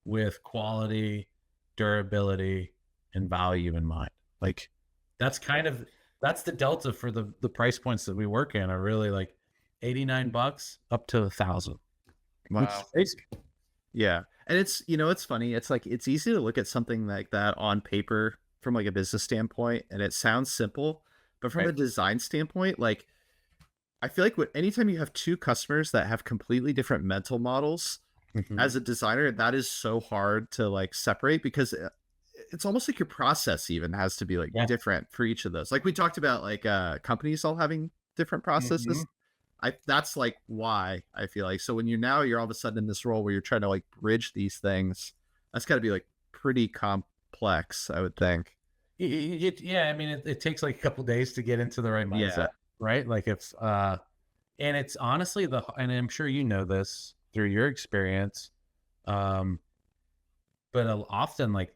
with quality, durability, and value in mind? Like that's the delta for the price points that we work in are really like $89 up to $1,000. Wow. Yeah. And it's funny. It's like, it's easy to look at something like that on paper from like a business standpoint, and it sounds simple, but from a design standpoint, like I feel like anytime you have 2 customers that have completely different mental models, as a designer, that is so hard to like separate, because it's almost like your process even has to be like different for each of those. Like we talked about, like companies all having different processes. That's like why I feel like, so when you're all of a sudden in this role where you're trying to like bridge these things, that's got to be like pretty complex, I would think. Yeah, I mean, it takes like a couple days to get into the right mindset, right? Like if, and it's honestly and I'm sure you know this through your experience, but often like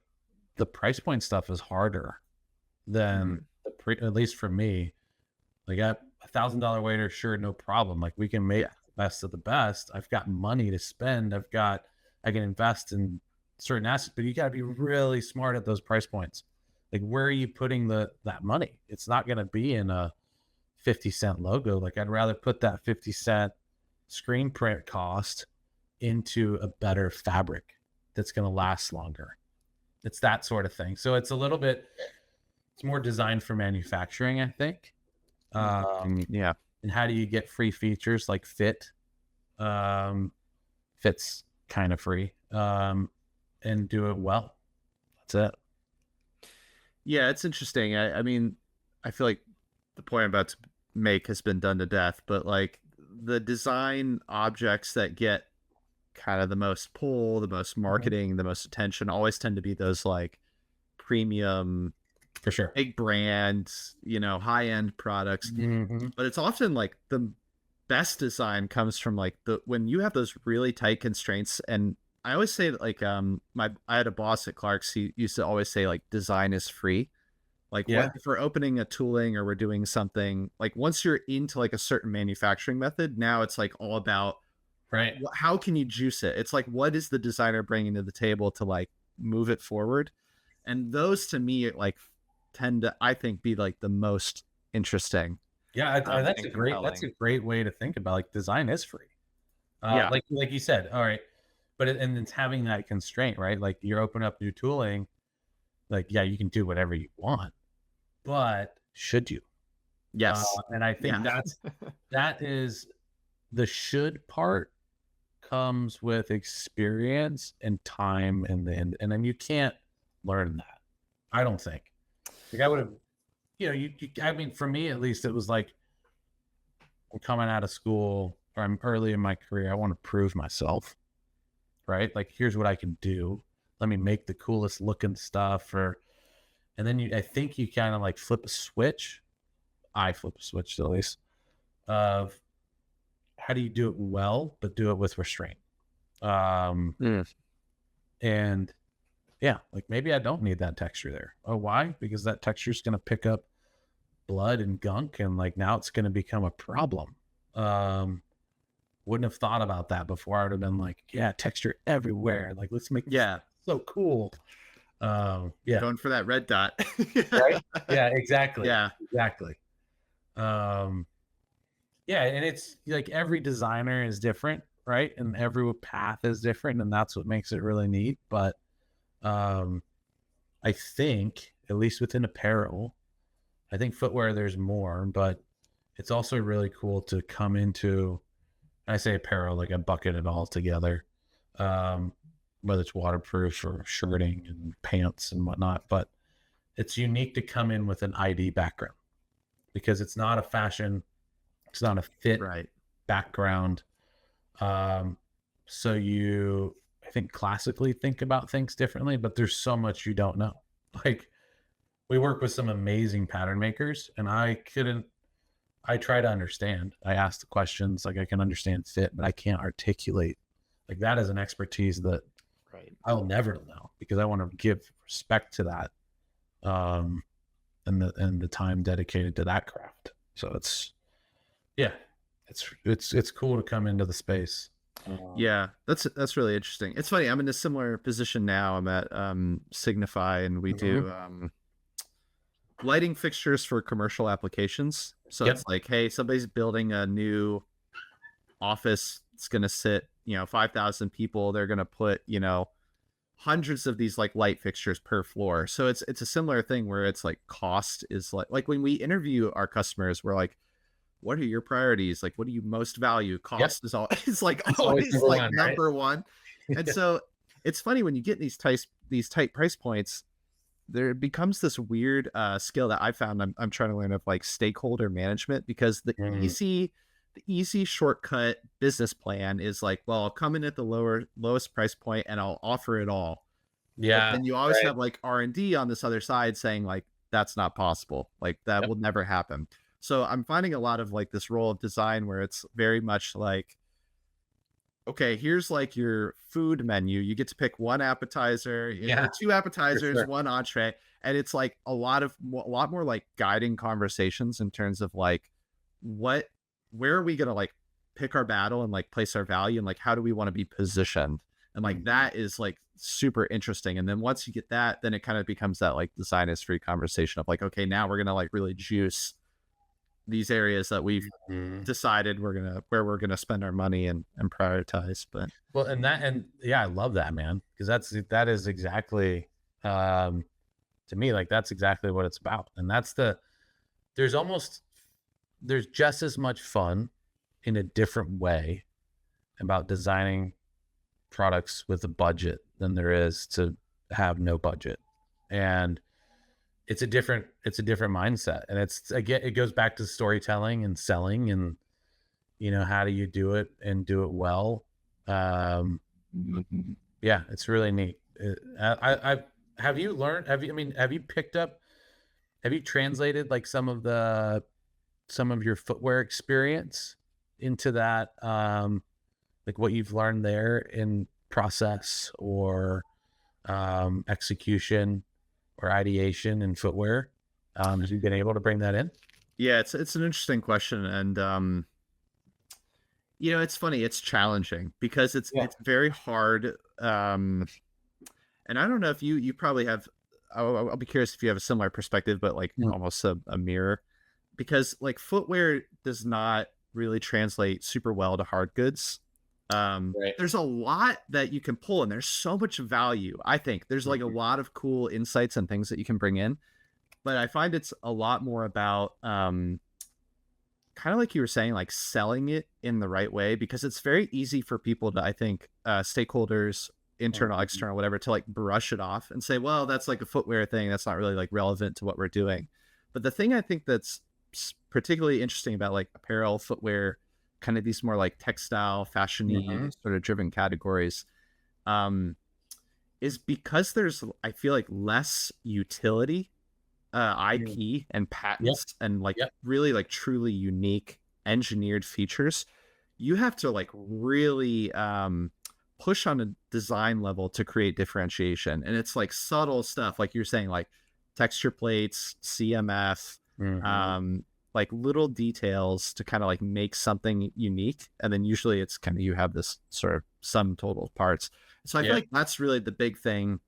the price point stuff is harder than at least for me. Like $1,000 waiter, sure, no problem. Like we can make the best of the best. I've got money to spend. I can invest in certain assets, but you got to be really smart at those price points. Like where are you putting that money? It's not going to be in a 50-cent logo. Like I'd rather put that 50-cent screen print cost into a better fabric that's going to last longer. It's that sort of thing. So it's it's more designed for manufacturing, I think. And how do you get free features like fit? Fit's kind of free, and do it well. That's it. Yeah, it's interesting. I mean, I feel like the point I'm about to make has been done to death, but like the design objects that get kind of the most pull, the most marketing, the most attention always tend to be those like premium, for sure, big brands, high-end products. But it's often like the best design comes from like when you have those really tight constraints. And I always say that like I had a boss at Clark's, he used to always say like design is free. Like if we're opening a tooling or we're doing something, like once you're into like a certain manufacturing method, now it's like all about how can you juice it? It's like, what is the designer bringing to the table to like move it forward? And those to me like tend to, I think, be like the most interesting. Yeah, that's a great way to think about, like, design is free. Like you said, all right, but and it's having that constraint, right? Like you're opening up new tooling, Like, yeah, you can do whatever you want, but should you? Yes. And I think Yeah. that is the should part comes with experience and time, and then you can't learn that. I don't think. Like I would have, I mean, for me at least, it was like I'm coming out of school or I'm early in my career. I want to prove myself, right? Like, here's what I can do. Let me make the coolest looking stuff, and then I think you kind of like flip a switch. I flip a switch at least of how do you do it well, but do it with restraint. And yeah, like maybe I don't need that texture there. Oh, why? Because that texture is going to pick up blood and gunk, and like now it's going to become a problem. Wouldn't have thought about that before. I would have been like, yeah, texture everywhere. Like, let's make this so cool. Yeah, going for that red dot. Right? Yeah, exactly. Yeah, exactly. Yeah, and it's like every designer is different, right? And every path is different, and that's what makes it really neat. But I think, at least within apparel, I think footwear there's more, but it's also really cool to come into, I say apparel, like I bucket it all together, whether it's waterproof or shirting and pants and whatnot. But it's unique to come in with an ID background because it's not a fashion, it's not a fit background. So you, I think, classically think about things differently, but there's so much you don't know. Like, we work with some amazing pattern makers, and I try to understand. I ask the questions, like I can understand fit, but I can't articulate. Like, that is an expertise that I'll never know because I want to give respect to that, and the time dedicated to that craft. So it's cool to come into the space. Yeah, that's really interesting. It's funny. I'm in a similar position now. I'm at Signify, and we do lighting fixtures for commercial applications. So it's like, hey, somebody's building a new office. It's going to sit, 5,000 people. They're going to put, hundreds of these like light fixtures per floor. So it's a similar thing where it's like cost is like when we interview our customers, we're like, what are your priorities? Like, what do you most value? Cost is like always like number one. And so it's funny when you get these tight price points, there becomes this weird skill that I found I'm trying to learn of, like stakeholder management, because the easy shortcut business plan is like, well, I'll come in at the lowest price point and I'll offer it all. Yeah. And you always have like R&D on this other side saying like, that's not possible. Like that will never happen. So I'm finding a lot of like this role of design where it's very much like, okay, here's like your food menu. You get to pick one appetizer, two appetizers, one entree. And it's like a lot more like guiding conversations in terms of like, where are we going to like pick our battle and like place our value, and like, how do we want to be positioned? And like, that is like super interesting. And then once you get that, then it kind of becomes that like design is free conversation of like, okay, now we're going to like really juice these areas that we've decided where we're gonna spend our money and prioritize. But I love that, man, because that is exactly to me, like that's exactly what it's about. And there's just as much fun in a different way about designing products with a budget than there is to have no budget. And it's a different mindset, and it goes back to storytelling and selling, and how do you do it and do it well. It's really neat. Have you translated like some of your footwear experience into that, like what you've learned there in process or execution or ideation in footwear? Have you been able to bring that in? Yeah, it's an interesting question. And, it's funny, it's challenging because it's very hard. And I don't know if you probably have, I'll be curious if you have a similar perspective, but like almost a mirror, because like footwear does not really translate super well to hard goods. Right. There's a lot that you can pull, and there's so much value. I think there's like a lot of cool insights and things that you can bring in, but I find it's a lot more about kind of like you were saying, like selling it in the right way, because it's very easy for people to, I think, stakeholders, internal, external, whatever, to like brush it off and say, well, that's like a footwear thing. That's not really like relevant to what we're doing. But the thing I think that's particularly interesting about like apparel, footwear, kind of these more like textile, fashion-y sort of driven categories, is because there's, I feel like, less utility, IP and patents and like really like truly unique engineered features. You have to like really push on a design level to create differentiation, and it's like subtle stuff like you're saying, like texture plates, CMF, like little details to kind of like make something unique. And then usually it's kind of, you have this sort of sum total parts. So I feel like that's really the big thing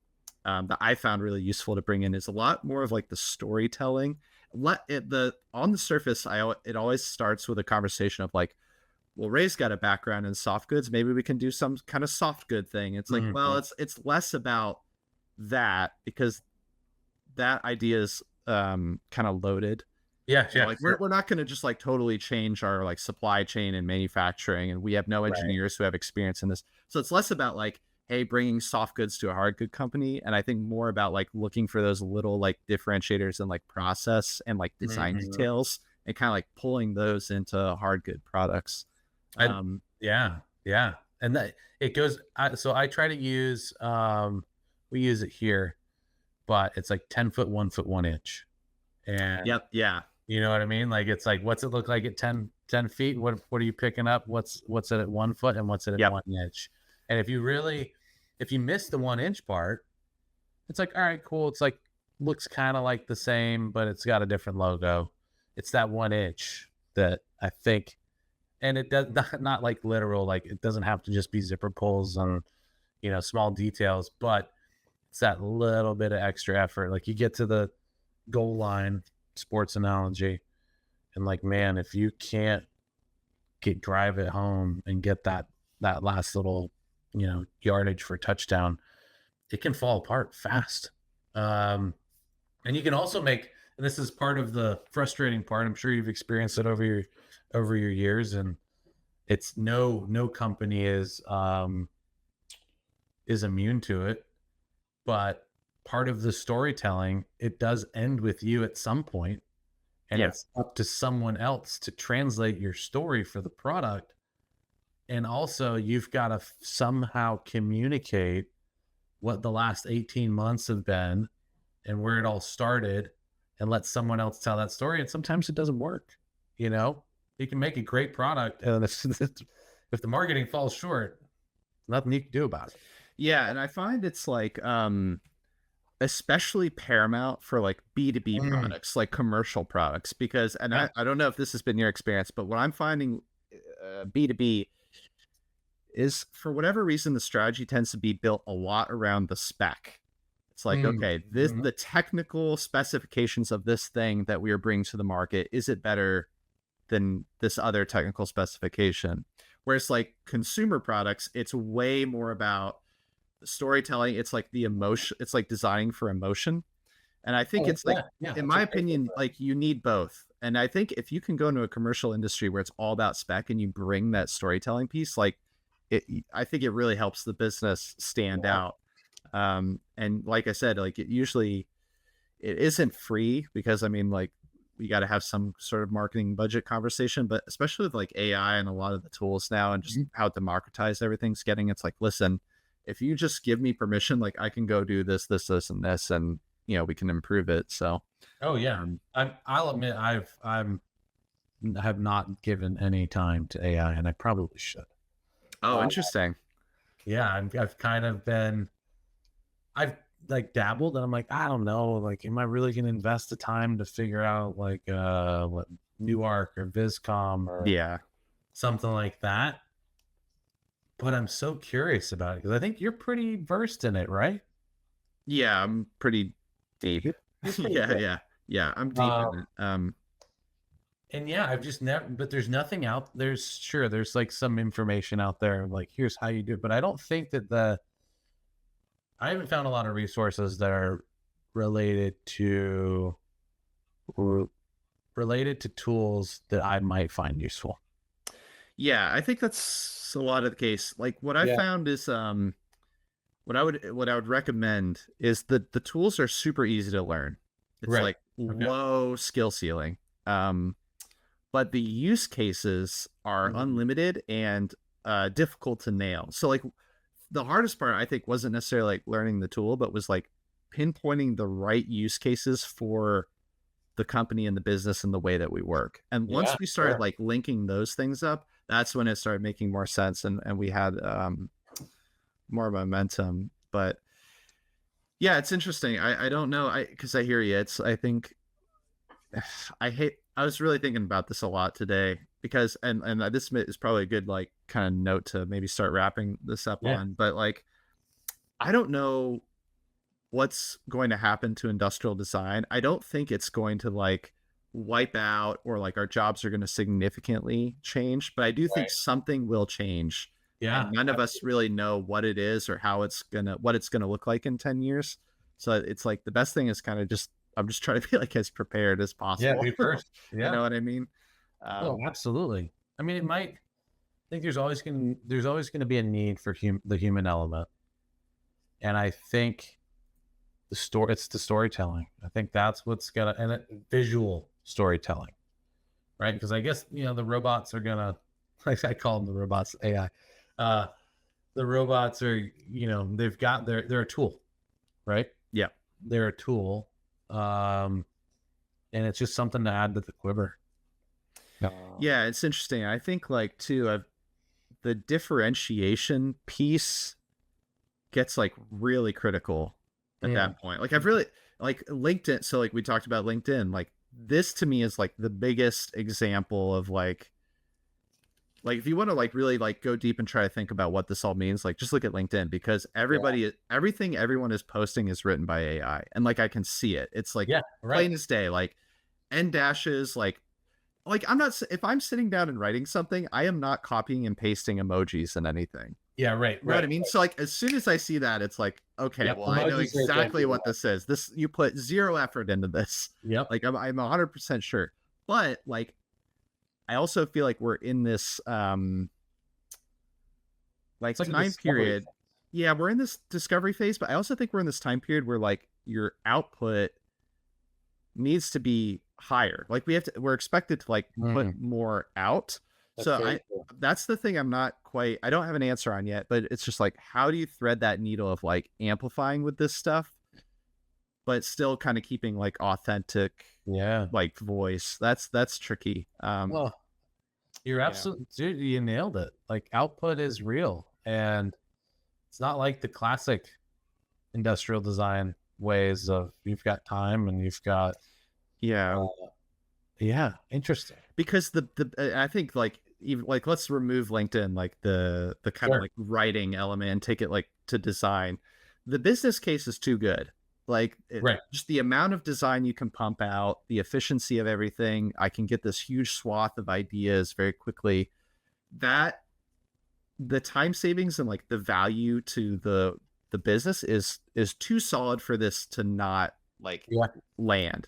that I found really useful to bring in, is a lot more of like the storytelling. On the surface, it always starts with a conversation of like, well, Ray's got a background in soft goods. Maybe we can do some kind of soft good thing. It's like, well, it's less about that, because that idea is kind of loaded. Like we're not going to just like totally change our like supply chain and manufacturing, and we have no engineers who have experience in this. So it's less about like, hey, bringing soft goods to a hard good company, and I think more about like looking for those little like differentiators and like process and like design details, and kind of like pulling those into hard good products. And that it goes. So I try to use. We use it here, but it's like 10 foot, 1 foot, 1 inch. And you know what I mean? Like, it's like, what's it look like at 10 feet? What are you picking up? What's it at 1 foot, and what's it at 1 inch? And if you miss the 1 inch part, it's like, all right, cool. It's like, looks kind of like the same, but it's got a different logo. It's that 1 inch that I think, and it does not like literal, like it doesn't have to just be zipper pulls and, small details, but it's that little bit of extra effort. Like, you get to the goal line, sports analogy, and like, man, if you can't drive it home and get that last little yardage for touchdown, it can fall apart fast. And you can also make, and this is part of the frustrating part, I'm sure you've experienced it over your years, and it's no company is immune to it, but part of the storytelling, it does end with you at some point, and it's up to someone else to translate your story for the product. And also, you've got to somehow communicate what the last 18 months have been and where it all started, and let someone else tell that story. And sometimes it doesn't work. You can make a great product, and if the marketing falls short, nothing you can do about it. Yeah. And I find it's like, especially paramount for like B2B products, like commercial products, because, and I don't know if this has been your experience, but what I'm finding B2B is, for whatever reason, the strategy tends to be built a lot around the spec. It's like, okay, the technical specifications of this thing that we are bringing to the market, is it better than this other technical specification? Whereas like consumer products, it's way more about the storytelling. It's like the emotion. It's like designing for emotion. And I think it's like, in my opinion, like you need both. And I think if you can go into a commercial industry where it's all about spec and you bring that storytelling piece, like I think it really helps the business stand out. And like I said, like it isn't free, because I mean, like, we got to have some sort of marketing budget conversation, but especially with like AI and a lot of the tools now, and just how democratized everything's getting, it's like, listen, if you just give me permission, like I can go do this, and this, and we can improve it. So, I'll admit I have not given any time to AI, and I probably should. Oh, interesting. Yeah, I've kind of been, I've like dabbled, and I'm like, I don't know, like, am I really going to invest the time to figure out like what Newark or Viscom or something like that? But I'm so curious about it, because I think you're pretty versed in it, right? Yeah, I'm pretty deep. Yeah, I'm deep in it. And yeah, I've just never, but there's nothing out there's like some information out there, like here's how you do it. But I don't think that I haven't found a lot of resources that are related to related to tools that I might find useful. Yeah, I think that's a lot of the case. Like what I Yeah. found is what I would recommend is that the tools are super easy to learn. It's Right. like Okay. low skill ceiling. But the use cases are unlimited and difficult to nail. So like the hardest part I think wasn't necessarily like learning the tool, but was like pinpointing the right use cases for the company and the business and the way that we work. And once Yeah, we started sure. like linking those things up, that's when it started making more sense and we had more momentum. But yeah, it's interesting. I don't know. Because I hear you. I think I was really thinking about this a lot today because and this is probably a good like kind of note to maybe start wrapping this up Yeah. on. But like I don't know what's going to happen to industrial design. I don't think it's going to like wipe out or like our jobs are going to significantly change, but I do think Right. something will change. Yeah. And none of us really know what it is or how it's what it's gonna look like in 10 years. So it's like the best thing is kind of just I'm just trying to be like as prepared as Yeah. possible. Be first. You Yeah. know what I mean? Oh, absolutely. I mean, it might. I think there's always going to be a need for the human element, and I think it's the storytelling. I think that's what's gonna visual storytelling, right? Because I guess the robots are gonna, like I call them the robots, AI. Uh, the robots are they're a tool, right? Yeah. They're a tool, and it's just something to add to the quiver. Yeah, it's interesting. I think like too, the differentiation piece gets like really critical at that point. Like I've really like LinkedIn. So like we talked about LinkedIn, like this to me is like the biggest example of like if you want to like really like go deep and try to think about what this all means, like just look at LinkedIn because everything everyone is posting is written by AI. And like I can see it. It's like plain as day, like end dashes, like I'm not if I'm sitting down and writing something, I am not copying and pasting emojis and anything. Yeah, right. You know what I mean? So like as soon as I see that, it's like, okay, well, I know exactly what this is. This you put zero effort into this. Yep. Like I'm 100% sure. But like I also feel like we're in this like time period. Yeah, we're in this discovery phase, but I also think we're in this time period where like your output needs to be higher. Like we're expected to like put more out. That's the thing I don't have an answer on yet, but it's just like, how do you thread that needle of like amplifying with this stuff, but still kind of keeping like authentic, like voice. That's tricky. Well, you're absolutely, dude, you nailed it. Like output is real, and it's not like the classic industrial design ways of you've got time and you've got interesting. Because the I think like even like let's remove LinkedIn, like the kind of like writing element and take it like to design. The business case is too good. Like just the amount of design you can pump out, the efficiency of everything. I can get this huge swath of ideas very quickly. That the time savings and like the value to the business is too solid for this to not like land.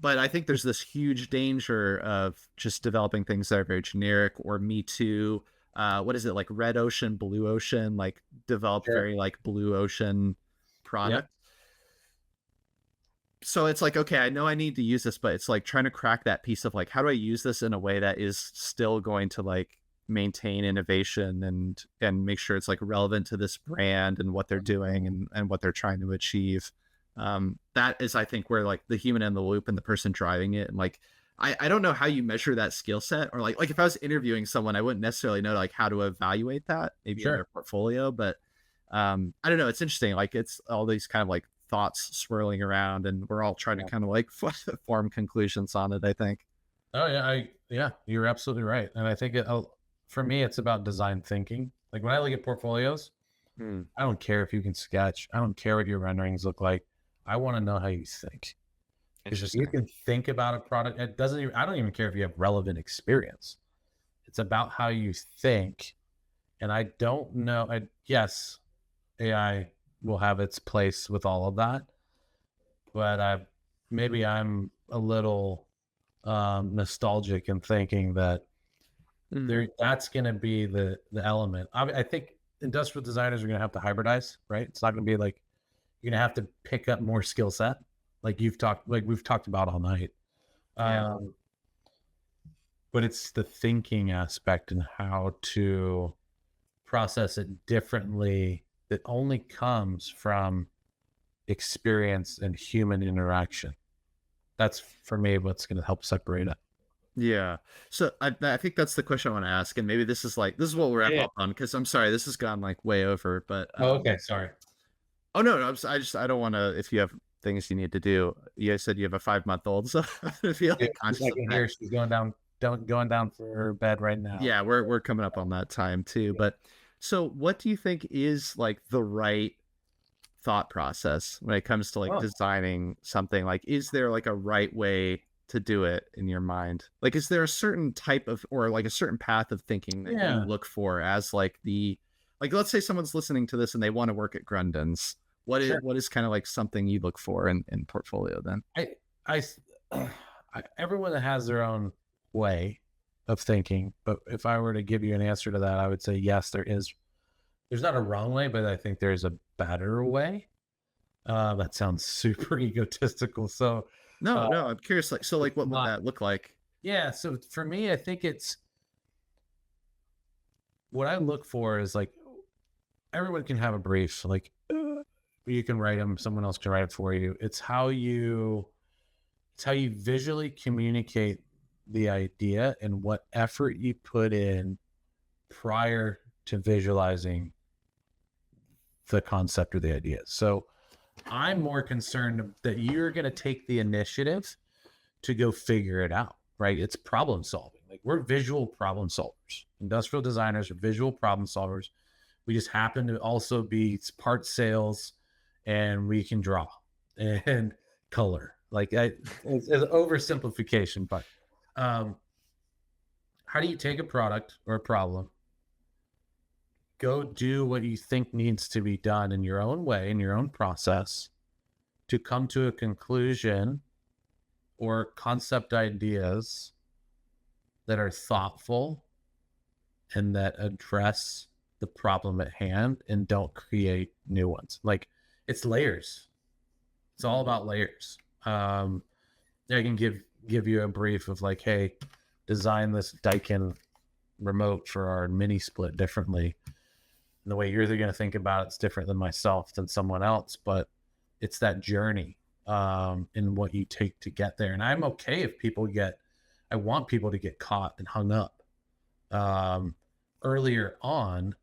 But I think there's this huge danger of just developing things that are very generic or me too. What is it, like red ocean, blue ocean, like develop very like blue ocean product. So it's like, okay, I know I need to use this, but it's like trying to crack that piece of like, how do I use this in a way that is still going to like maintain innovation and make sure it's like relevant to this brand and what they're doing and what they're trying to achieve. That is, I think, where like the human in the loop and the person driving it. And like, I don't know how you measure that skill set or like if I was interviewing someone, I wouldn't necessarily know like how to evaluate that maybe in their portfolio, but I don't know. It's interesting. Like it's all these kind of like thoughts swirling around and we're all trying to kind of like form conclusions on it, I think. Oh yeah, you're absolutely right. And I think for me, it's about design thinking. Like when I look at portfolios, I don't care if you can sketch. I don't care what your renderings look like. I want to know how you think. If you Interesting. can think about a product, it doesn't even, I don't even care if you have relevant experience. It's about how you think. And I don't know. Yes, AI will have its place with all of that, but maybe I'm a little nostalgic in thinking that that's going to be the element. I think industrial designers are going to have to hybridize, right? It's not going to be like you're going to have to pick up more skill set, like we've talked about all night. Yeah. But it's the thinking aspect and how to process it differently that only comes from experience and human interaction. That's for me what's going to help separate it. Yeah. So I think that's the question I want to ask, and maybe this is what we'll wrap up on, because I'm sorry this has gone like way over, but Okay, sorry. Oh no, I don't want to. If you have things you need to do, you guys said you have a 5-month-old, so I feel like conscious I of can that. hear she's going down for her bed right now. Yeah, we're coming up on that time too. But so, what do you think is like the right thought process when it comes to like designing something? Like, is there like a right way to do it in your mind? Like, is there a certain type of, or like a certain path of thinking that you look for as like let's say someone's listening to this and they want to work at Grundon's. What is kind of like something you look for in portfolio then? Everyone has their own way of thinking, but if I were to give you an answer to that, I would say yes, there's not a wrong way, but I think there's a better way. That sounds super egotistical. So no, I'm curious. Like, so like, what would that look like? Yeah. So for me, I think what I look for is like, everyone can have a brief, like you can write them, someone else can write it for you. It's how you visually communicate the idea and what effort you put in prior to visualizing the concept or the idea. So I'm more concerned that you're going to take the initiative to go figure it out, right? It's problem solving. Like, we're visual problem solvers. Industrial designers are visual problem solvers. We just happen to also be part sales, and we can draw and color. Like, it's an oversimplification, but how do you take a product or a problem, go do what you think needs to be done in your own way, in your own process, to come to a conclusion or concept ideas that are thoughtful and that address the problem at hand and don't create new ones. Like, it's layers. It's all about layers. I can give you a brief of like, hey, design this Daikin remote for our mini split differently. And the way you're going to think about it's different than myself, than someone else, but it's that journey in what you take to get there. And I'm okay if I want people to get caught and hung up earlier on,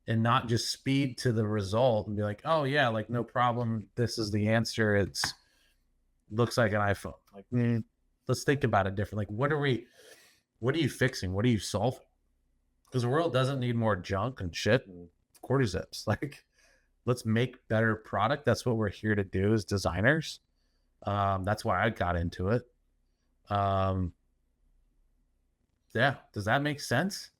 and not just speed to the result and be like, oh yeah, like no problem, this is the answer, it's looks like an iPhone. Like, let's think about it different. Like, what are you fixing? What are you solving? Because the world doesn't need more junk and shit and quarter zips. Like, let's make better product. That's what we're here to do as designers. That's why I got into it. Yeah. Does that make sense?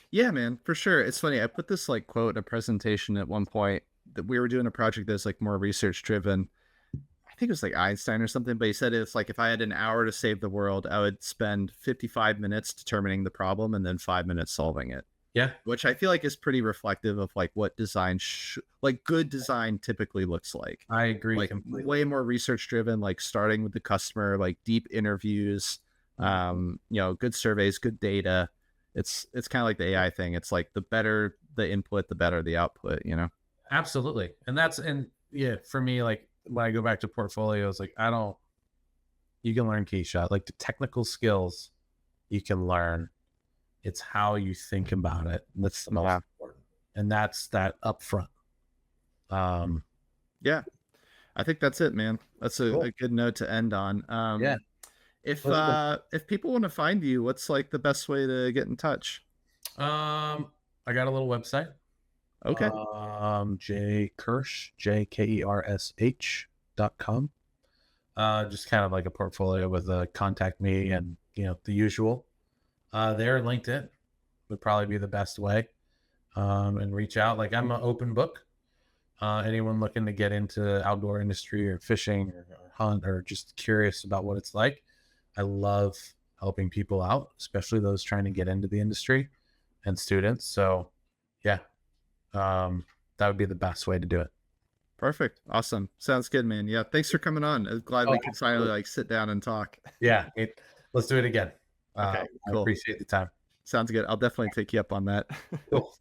Yeah, man, for sure. It's funny. I put this like quote in a presentation at one point that we were doing a project that's like more research driven. I think it was like Einstein or something, but he said it's like, if I had an hour to save the world, I would spend 55 minutes determining the problem and then 5 minutes solving it. Yeah. Which I feel like is pretty reflective of like what design, like good design typically looks like. I agree. Like completely. way more research driven, like starting with the customer, like deep interviews, good surveys, good data. It's kind of like the AI thing. It's like the better the input, the better the output, Absolutely. And for me, like when I go back to portfolios, like you can learn key shot, like the technical skills you can learn. It's how you think about it. That's the most important. And that's that upfront. Yeah, I think that's it, man. That's a good note to end on. If people want to find you, what's like the best way to get in touch? I got a little website. Okay. Jkersh, JKERSH.com. Just kind of like a portfolio with a contact me and, the usual. There, LinkedIn would probably be the best way. And reach out. Like, I'm an open book. Anyone looking to get into outdoor industry or fishing or hunt or just curious about what it's like, I love helping people out, especially those trying to get into the industry and students. So yeah, that would be the best way to do it. Perfect. Awesome. Sounds good, man. Yeah. Thanks for coming on. I'm glad we could finally absolutely. sit down and talk. Yeah. Let's do it again. Okay, I cool. appreciate the time. Sounds good. I'll definitely take you up on that. Cool.